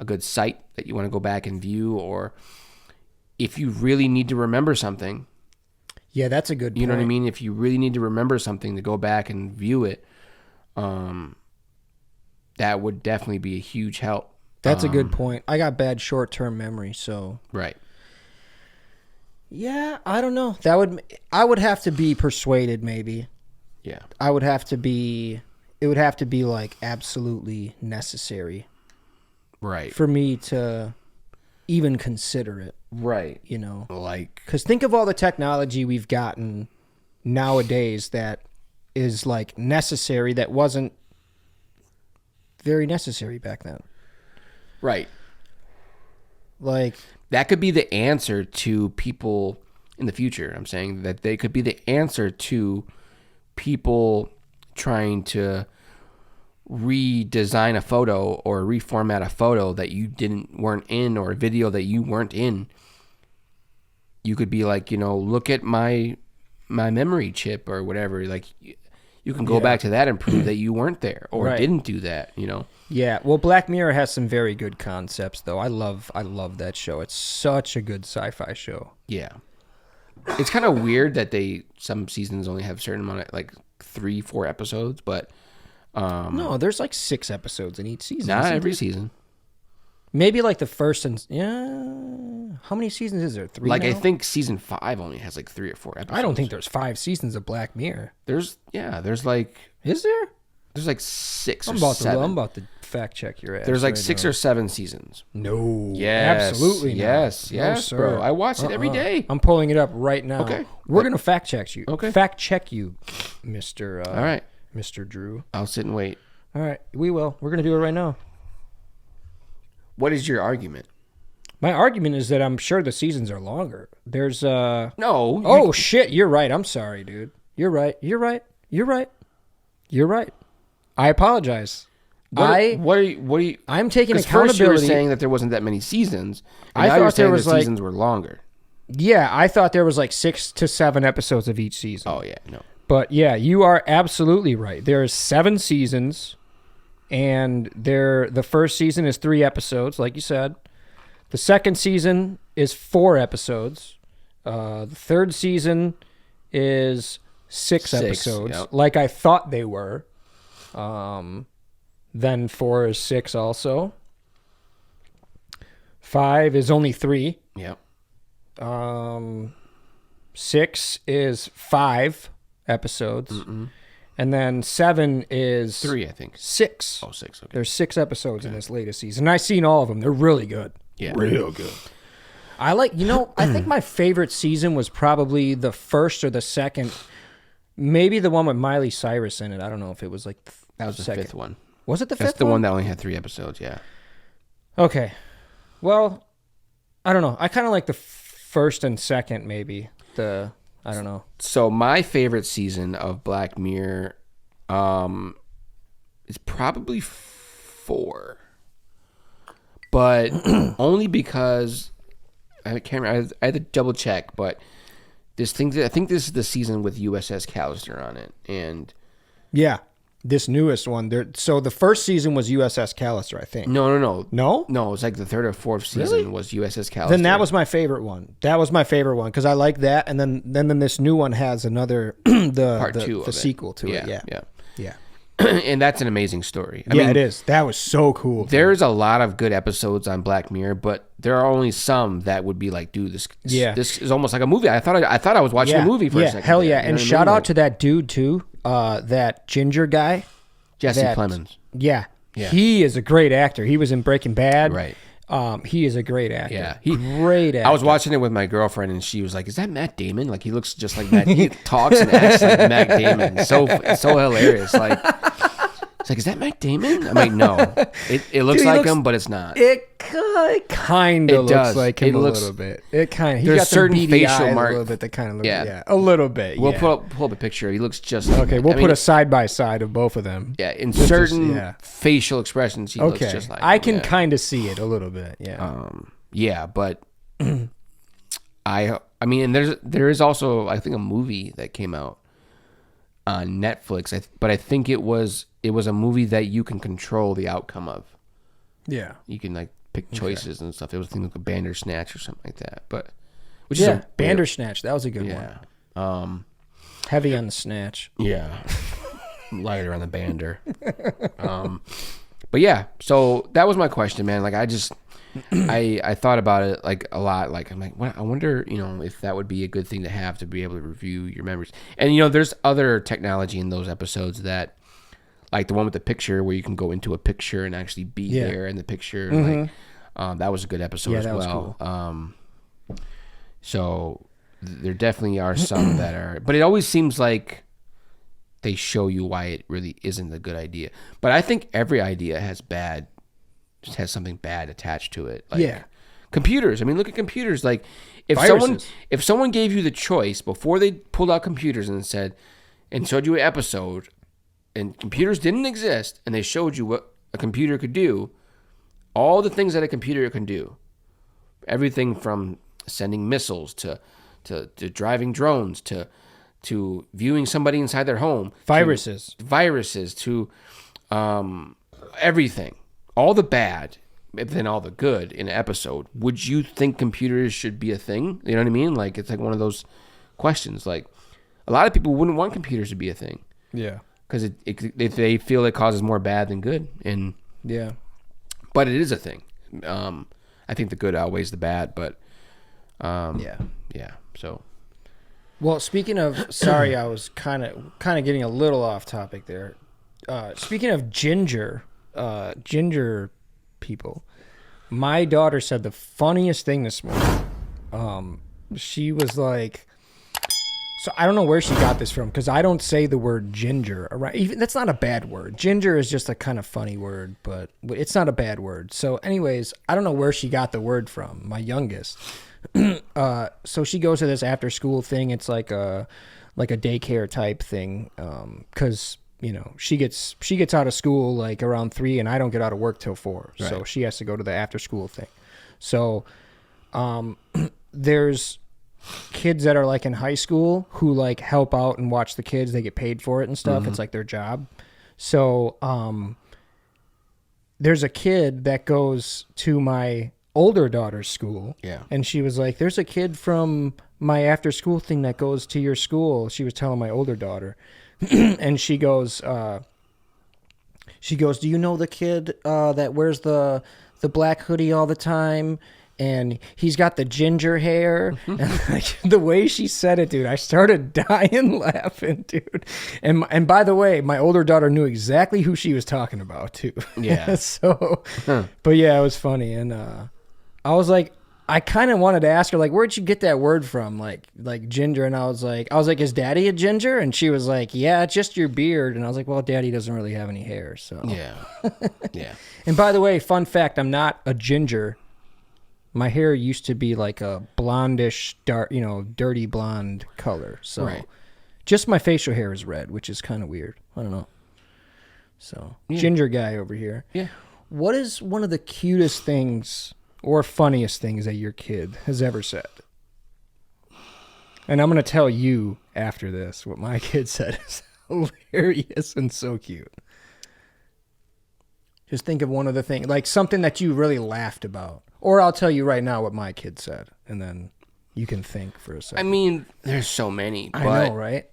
B: good sight that you want to go back and view, or if you really need to remember something.
A: Yeah, that's a good point.
B: You know what I mean? If you really need to remember something to go back and view it, that would definitely be a huge help.
A: That's a good point. I got bad short-term memory, so.
B: Right.
A: Yeah, I don't know. I would have to be persuaded, maybe.
B: Yeah.
A: It would have to be like absolutely necessary.
B: Right.
A: For me to even consider it.
B: Right.
A: Like. Because think of all the technology we've gotten nowadays that is like necessary that wasn't very necessary back then.
B: Right.
A: Like.
B: That could be the answer to people in the future. I'm saying that they could be the answer to people trying to redesign a photo or reformat a photo that you weren't in, or a video that you weren't in. You could be like, look at my memory chip or whatever. Like, you can go back to that and prove that you weren't there or didn't do that,
A: Yeah, well, Black Mirror has some very good concepts, though. I love that show. It's such a good sci-fi show.
B: Yeah. It's kind of weird that some seasons only have a certain amount of, like, 3-4 episodes, but...
A: no, there's like 6 episodes in each season.
B: Not every season.
A: Maybe like the first and... Yeah. How many seasons is there? 3
B: Like,
A: now?
B: I think season 5 only has, like, 3 or 4 episodes.
A: I don't think there's 5 seasons of Black Mirror.
B: There's like...
A: Is there?
B: There's like 6 or 7.
A: I'm about to fact check your ass.
B: There's like 6 or 7 seasons.
A: No.
B: Yes.
A: Absolutely not.
B: Yes,
A: No, sir.
B: bro. I watch it every day.
A: I'm pulling it up right now.
B: Okay.
A: We're going to fact check you.
B: Okay.
A: Fact check you, Mr.
B: All right.
A: Mr. Drew.
B: I'll sit and wait.
A: All right. We will. We're going to do it right now.
B: What is your argument?
A: My argument is that I'm sure the seasons are longer. There's
B: No.
A: Oh shit, you're right. I'm sorry, dude. You're right. I apologize.
B: What are you
A: I'm taking
B: First
A: accountability.
B: you were saying that there wasn't that many seasons. And
A: I
B: now you're
A: thought there
B: saying
A: was
B: the
A: like
B: seasons were longer.
A: Yeah, I thought there was like 6 to 7 episodes of each season.
B: Oh yeah, no.
A: But yeah, you are absolutely right. There is 7 seasons, and the first season is 3 episodes, like you said. The second season is 4 episodes. The third season is 6 episodes,
B: yep.
A: like I thought they were. Then 4 is 6 also. 5 is only 3.
B: Yep.
A: 6 is 5 episodes. And then 7 is
B: 3, I think.
A: 6.
B: Oh, 6. Okay.
A: There's 6 episodes in this latest season. And I've seen all of them. They're really good.
B: Yeah.
A: Real good. I like, I think my favorite season was probably the first or the second. Maybe the one with Miley Cyrus in it. I don't know if it was like
B: That was the
A: second.
B: 5th one.
A: Was it the 5th one?
B: That's the one that only had 3 episodes, yeah.
A: Okay. Well, I don't know. I kind of like the first and second, maybe. I don't know.
B: So my favorite season of Black Mirror is probably 4. But only because I can't remember. I had to double check, but I think this is the season with USS Callister on it. And
A: Yeah. This newest one. So the first season was USS Callister, I think.
B: no.
A: No?
B: No, it was like the 3rd or 4th season
A: Really?
B: was USS Callister.
A: Then that was my favorite one. That was my favorite one because I like that. And then this new one has another
B: Part 2 of
A: the
B: it.
A: sequel to it.
B: Yeah.
A: Yeah.
B: And that's an amazing story. I
A: Yeah,
B: mean,
A: it is. That was so cool.
B: There's a lot of good episodes on Black Mirror, but there are only some that would be like, dude, this is almost like a movie. I thought I was watching a movie for a second.
A: Hell
B: there.
A: yeah.
B: You know
A: And
B: what I
A: shout
B: mean?
A: out to that dude too, that ginger guy.
B: Jesse
A: that-
B: Plemons.
A: Yeah.
B: Yeah.
A: He is a great actor. He was in Breaking Bad.
B: Right.
A: He is a great actor.
B: Yeah.
A: Great actor.
B: I was watching it with my girlfriend, and she was like, "Is that Matt Damon? Like, he looks just like Matt. He talks and acts like Matt Damon. So hilarious. Like, it's like, is that Matt Damon? I'm like, no. It looks
A: Dude,
B: like him, but it's not.
A: It kind of looks
B: does.
A: like him
B: It
A: a
B: looks-
A: little bit. It kind of. He
B: there's
A: got some
B: certain
A: beady
B: facial
A: eyes
B: mark-
A: a little bit that kind of look.
B: Yeah.
A: Yeah, a little bit.
B: We'll
A: yeah.
B: pull up a picture. He looks just like
A: Okay,
B: Matt.
A: we'll
B: I mean,
A: put a side by side of both of them.
B: Yeah, in certain
A: yeah.
B: facial expressions, he looks
A: Okay,
B: just like
A: I
B: him,
A: can
B: yeah.
A: kind of see it a little bit. Yeah.
B: Yeah, but I mean, and there is also, I think, a movie that came out on Netflix. But I think it was a movie that you can control the outcome of.
A: Yeah.
B: You can like pick choices and stuff. It was a thing like a Bandersnatch or something like that. But which
A: Yeah.
B: is
A: Bandersnatch. That was a good one.
B: yeah,
A: Heavy on the snatch.
B: yeah, lighter on the bander. But yeah, so that was my question, man. Like, I thought about it like a lot. Like, I'm like, I wonder, if that would be a good thing to have to be able to review your memories. And there's other technology in those episodes that, like the one with the picture where you can go into a picture and actually be there in the picture. Like, that was a good episode as
A: that
B: well.
A: was cool.
B: So there definitely are some that are, but it always seems like they show you why it really isn't a good idea. But I think every idea just has something bad attached to it. Like,
A: Yeah.
B: computers. I mean, look at computers. Like, if
A: Viruses.
B: someone gave you the choice before they pulled out computers and showed you an episode, and computers didn't exist, and they showed you what a computer could do, all the things that a computer can do, everything from sending missiles to driving drones to viewing somebody inside their home,
A: Viruses.
B: to everything, all the bad, but then all the good in an episode. Would you think computers should be a thing? You know what I mean? Like, it's like one of those questions. Like, a lot of people wouldn't want computers to be a thing
A: Yeah.
B: because if they feel it causes more bad than good,
A: Yeah.
B: but it is a thing. I think the good outweighs the bad, but
A: Yeah.
B: So
A: Well, speaking of, sorry, I was kind of getting a little off topic there. Speaking of ginger people, my daughter said the funniest thing this morning. She was like, so I don't know where she got this from because I don't say the word ginger around. Even that's not a bad word. Ginger is just a kind of funny word, but it's not a bad word. So, anyways, I don't know where she got the word from. My youngest. So she goes to this after school thing. It's like a daycare type thing. Cause she gets out of school like around 3 and I don't get out of work till 4. Right. So she has to go to the after school thing. So, there's kids that are like in high school who like help out and watch the kids. They get paid for it and stuff. Mm-hmm. It's like their job. So, there's a kid that goes to my older daughter's school.
B: Yeah.
A: And she was like, there's a kid from my after school thing that goes to your school. She was telling my older daughter. And she goes, She goes, "Do you know the kid that wears the black hoodie all the time? And he's got the ginger hair." And like, the way she said it, dude, I started dying laughing, dude. And by the way, my older daughter knew exactly who she was talking about too.
B: Yeah.
A: So, but yeah, it was funny. And I was like, I kind of wanted to ask her, like, where'd you get that word from? Like ginger. And I was like, is Daddy a ginger? And she was like, yeah, it's just your beard. And I was like, well, Daddy doesn't really have any hair. So
B: Yeah. Yeah.
A: And by the way, fun fact, I'm not a ginger. My hair used to be like a blondish, dark, dirty blonde color. So
B: Right.
A: just my facial hair is red, which is kind of weird. I don't know. So ginger guy over here.
B: Yeah.
A: What is one of the cutest things or funniest things that your kid has ever said? And I'm going to tell you after this what my kid said is hilarious and so cute. Just think of one of the things, like something that you really laughed about. Or I'll tell you right now what my kid said, and then you can think for a second.
B: I mean, there's so many. But
A: I know, right?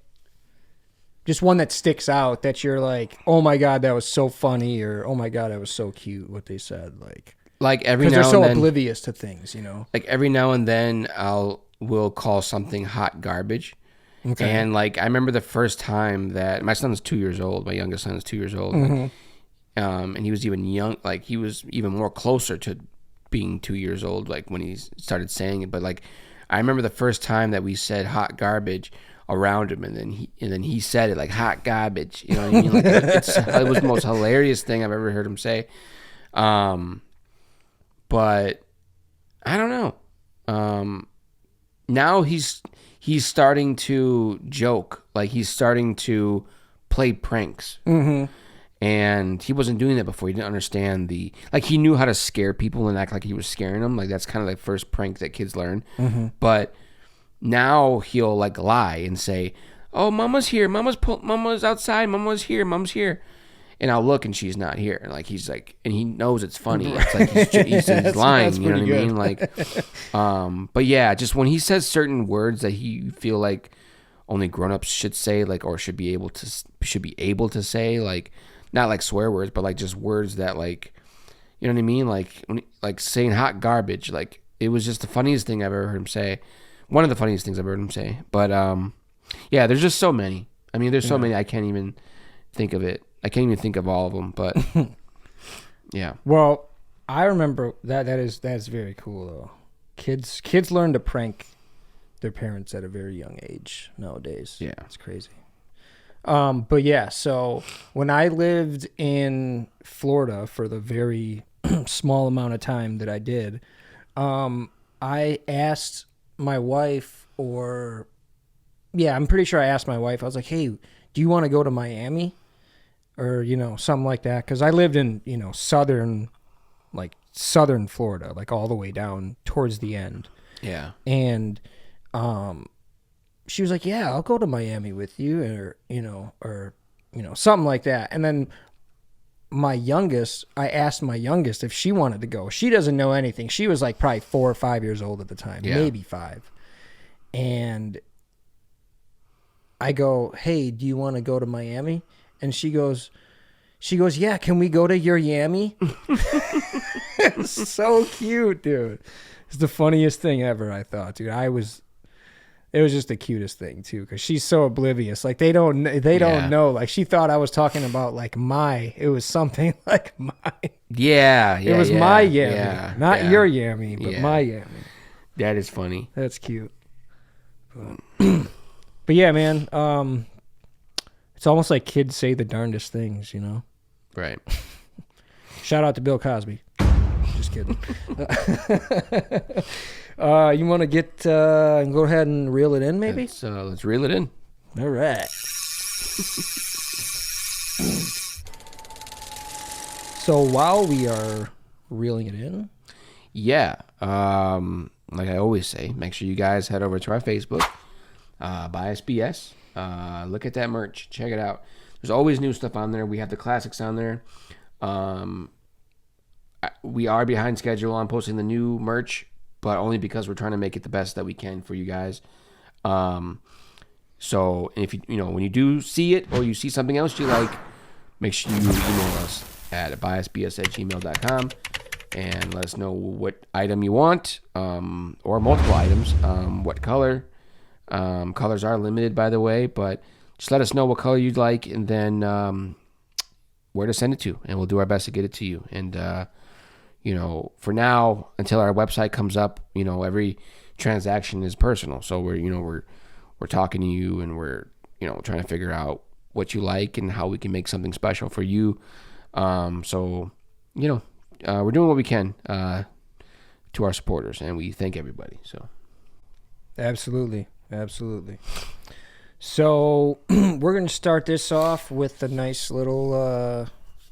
A: Just one that sticks out that you're like, oh my God, that was so funny, or oh my God, that was so cute, what they said.
B: Like every
A: because
B: now
A: they're so
B: and then,
A: oblivious to things,
B: like every now and then we'll call something hot garbage.
A: Okay.
B: And like I remember the first time that my son's 2 years old, my youngest son is 2 years old, and he was even young, like he was even more closer to being 2 years old, like when he started saying it. But like I remember the first time that we said hot garbage around him, and then he said it like hot garbage. You know what I mean? Like it was the most hilarious thing I've ever heard him say. But I don't know. Now he's starting to joke, like he's starting to play pranks. And he wasn't doing that before. He didn't understand he knew how to scare people and act like he was scaring them. Like that's kind of the first prank that kids learn. But now he'll like lie and say, "Oh, Mama's here. Mama's outside. Mama's here." And I'll look and she's not here. Like he's like, and he knows it's funny. It's like he's lying. You know what I mean? Like, but yeah, just when he says certain words that he feel like only grown-ups should say, like, or should be able to say, like, not like swear words, but like just words that like, you know what I mean? Like saying hot garbage. Like it was just the funniest thing I've ever heard him say. One of the funniest things I've heard him say. But yeah, there's just so many. I mean, there's so many I can't even think of it. I can't even think of all of them, but yeah.
A: Well, I remember that is very cool though. Kids learn to prank their parents at a very young age nowadays. Yeah, it's crazy. But yeah, so when I lived in Florida for the very small amount of time that I did, I asked my wife, I'm pretty sure I asked my wife. I was like, "Hey, do you want to go to Miami?" Or, something like that. Because I lived in, southern Florida, like all the way down towards the end.
B: Yeah.
A: And she was like, "Yeah, I'll go to Miami with you," or something like that. And then I asked my youngest if she wanted to go. She doesn't know anything. She was like probably 4 or 5 years old at the time, maybe 5. And I go, "Hey, do you want to go to Miami?" And she goes, "Yeah, can we go to your yammy?" It's so cute, dude. It's the funniest thing ever, I thought, dude. It was just the cutest thing too, because she's so oblivious. Like they don't know. Like she thought I was talking about like it was something like my.
B: Yeah.
A: It was my yammy, not your yammy, but my yammy.
B: That is funny.
A: That's cute. But yeah, man. It's almost like kids say the darndest things,
B: Right.
A: Shout out to Bill Cosby. Just kidding. You want to go ahead and reel it in, maybe?
B: Let's reel it in.
A: All right. So while we are reeling it in,
B: like I always say, make sure you guys head over to our Facebook, BiasedBS. Look at that merch. Check it out. There's always new stuff on there. We have the classics on there. We are behind schedule on posting the new merch, but only because we're trying to make it the best that we can for you guys. So if when you do see it or you see something else you like, make sure you email us at BiasedBS@gmail.com and let us know what item you want, or multiple items, what color. Colors are limited, by the way, but just let us know what color you'd like, and then where to send it to, and we'll do our best to get it to you. And for now, until our website comes up, every transaction is personal. So we're talking to you, and we're trying to figure out what you like and how we can make something special for you. We're doing what we can to our supporters, and we thank everybody. So
A: Absolutely. So we're going to start this off with a nice little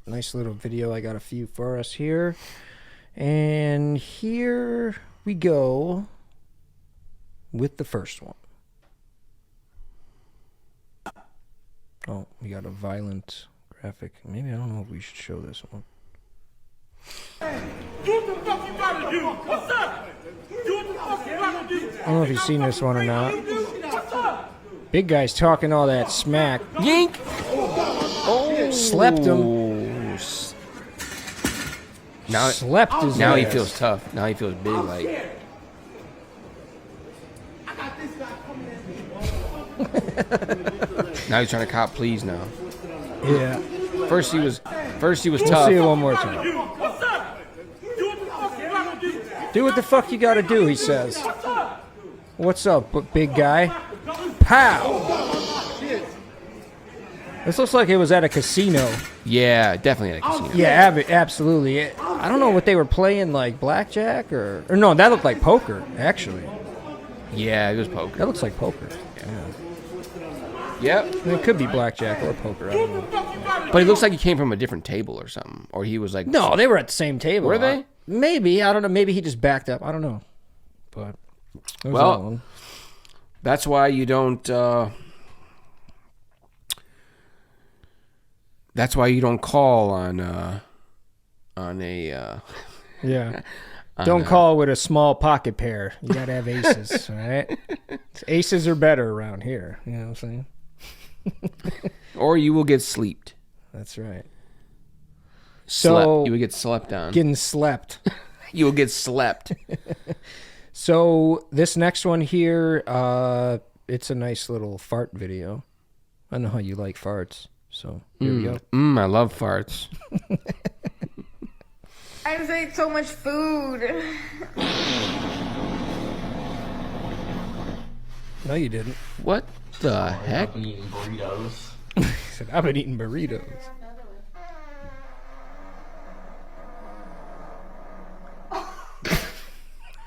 A: video. I got a few for us here. And here we go with the first one. Oh, we got a violent graphic. Maybe I don't know if we should show this one.
C: Do what the fuck you gotta do. What's up? Do what the fuck you gotta do.
A: I don't know if you've seen this one or not. Big guy's talking all that smack.
B: Yink!
A: Oh, slept him.
B: Now,
A: Slept his
B: now he
A: ass.
B: feels tough. Now he feels big. Like now he's trying to cop pleas now.
A: Yeah.
B: First he was
A: We'll
B: tough.
A: see it one more time.
C: What's up? Do what the fuck you gotta do.
A: Do what the fuck you gotta do, he says. What's up, big guy? Pow! This looks like it was at a casino.
B: Yeah, definitely at a casino.
A: Yeah, absolutely. I don't know what they were playing, like blackjack or no, that looked like poker, actually.
B: Yeah, it was poker.
A: That looks like poker.
B: Yep.
A: It could be blackjack or poker. I don't know.
B: But it looks like he came from a different table or something. Or he was like...
A: No, they were at the same table.
B: Were they?
A: Maybe. I don't know. Maybe he just backed up. I don't know. But there's that
B: Well,
A: one.
B: that's why you don't... that's why you don't call on a...
A: Yeah. Don't call with a small pocket pair. You gotta have aces, all right? Aces are better around here. You know what I'm saying?
B: or you will get sleeped.
A: That's right.
B: So you will get slept on.
A: Getting slept.
B: You will get slept.
A: So this next one here, it's a nice little fart video. I know how you like farts. So here we go.
B: I love farts.
D: I just ate so much food.
A: No, you didn't.
B: What the heck?
E: I've been eating burritos.
A: He said, I've been eating burritos.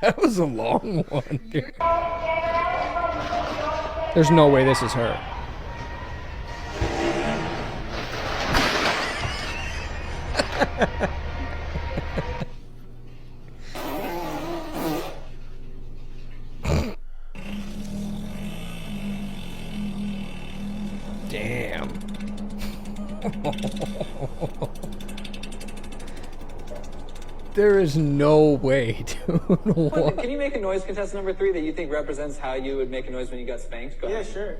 A: That was a long one, dude. There's no way this is her. Damn. There is no way, dude. What?
F: Can you make a noise contest number 3 that you think represents how you would make a noise when you got spanked? Go ahead.
E: sure.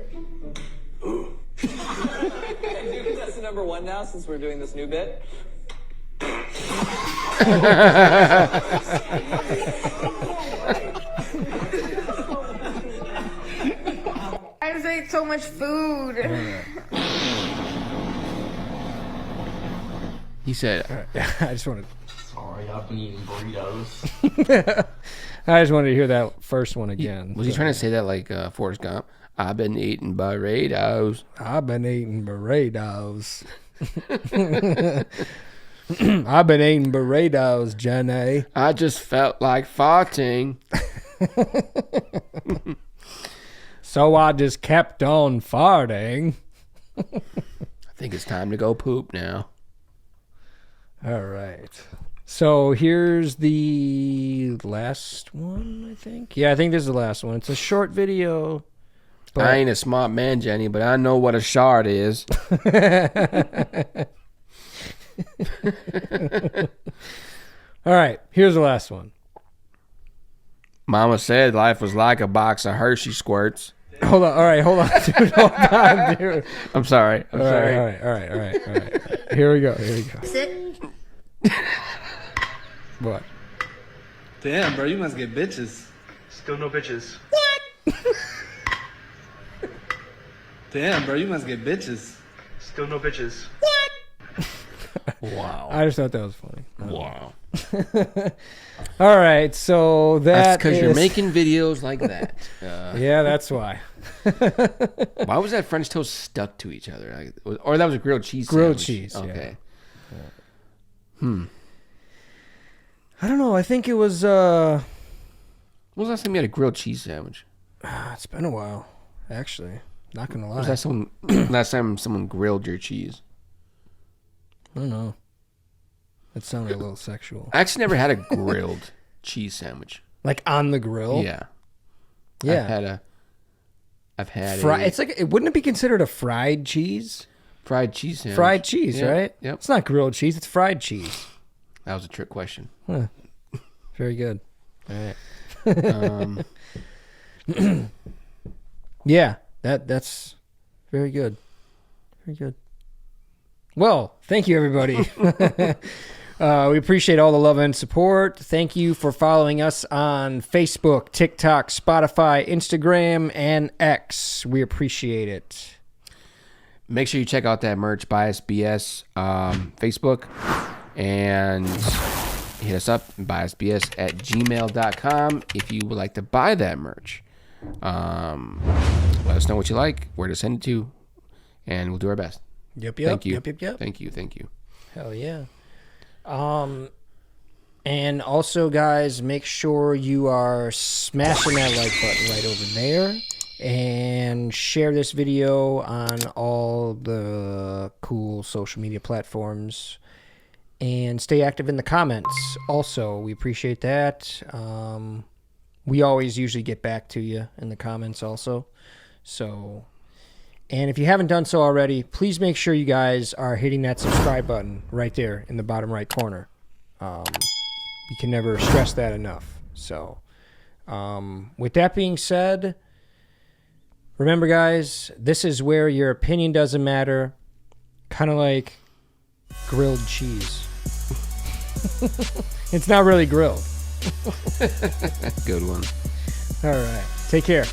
F: Do contestant number 1 now, since we're doing this new bit.
D: I just ate so much food.
B: He said,
A: I just wanted.
E: Sorry, I've been eating burritos.
A: I just wanted to hear that first one again.
B: was he trying to say that like Forrest Gump? I've been eating burritos.
A: I've been eating burritos. I've been eating burritos, Jenny.
B: I just felt like farting.
A: So I just kept on farting.
B: I think it's time to go poop now.
A: All right. So here's the last one, I think. Yeah, I think this is the last one. It's a short video. But
B: I ain't a smart man, Jenny, but I know what a shard is.
A: all right, here's the last one.
B: Mama said life was like a box of Hershey squirts.
A: Hold on. All right, hold on, dude. Hold on, dude.
B: I'm sorry. I'm sorry.
A: All right. Here we go. What?
G: Damn, bro, you must get bitches.
C: Still no bitches.
G: Damn, bro, you must get bitches.
C: Still no bitches.
B: Wow.
A: I just thought that was funny.
B: Wow.
A: All right, so
B: That's because
A: is-
B: you're making videos like that.
A: Yeah, that's why.
B: Why was that French toast stuck to each other? Or that was a grilled cheese
A: Grilled
B: sandwich.
A: cheese,
B: Okay.
A: I don't know. I think it was.
B: When was the last time you had a grilled cheese sandwich?
A: It's been a while, actually. Not gonna lie.
B: Was that last time someone grilled your cheese?
A: I don't know. That sounded a little sexual.
B: I actually never had a grilled cheese sandwich.
A: Like on the grill.
B: Yeah.
A: Yeah.
B: I've had
A: It's like wouldn't it be considered a fried cheese?
B: fried cheese sandwich.
A: Fried cheese,
B: Yeah,
A: right?
B: Yep.
A: It's not grilled cheese. It's fried cheese.
B: That was a trick question.
A: Huh. Very good. All right. Yeah, that's very good. Very good. Well, thank you, everybody. We appreciate all the love and support. Thank you for following us on Facebook, TikTok, Spotify, Instagram, and X. We appreciate it.
B: Make sure you check out that merch, BiasedBS Facebook, and hit us up, BiasedBS@gmail.com if you would like to buy that merch. Let us know what you like, where to send it to, and we'll do our best.
A: Yep.
B: Thank you.
A: Yep.
B: Thank you.
A: Hell yeah. And also, guys, make sure you are smashing that like button right over there and share this video on all the cool social media platforms and stay active in the comments. Also, we appreciate that. We always usually get back to you in the comments also. So, and if you haven't done so already, please make sure you guys are hitting that subscribe button right there in the bottom right corner. You can never stress that enough. So, with that being said, remember, guys, this is where your opinion doesn't matter. Kind of like grilled cheese. It's not really grilled.
B: Good one.
A: All right. Take care.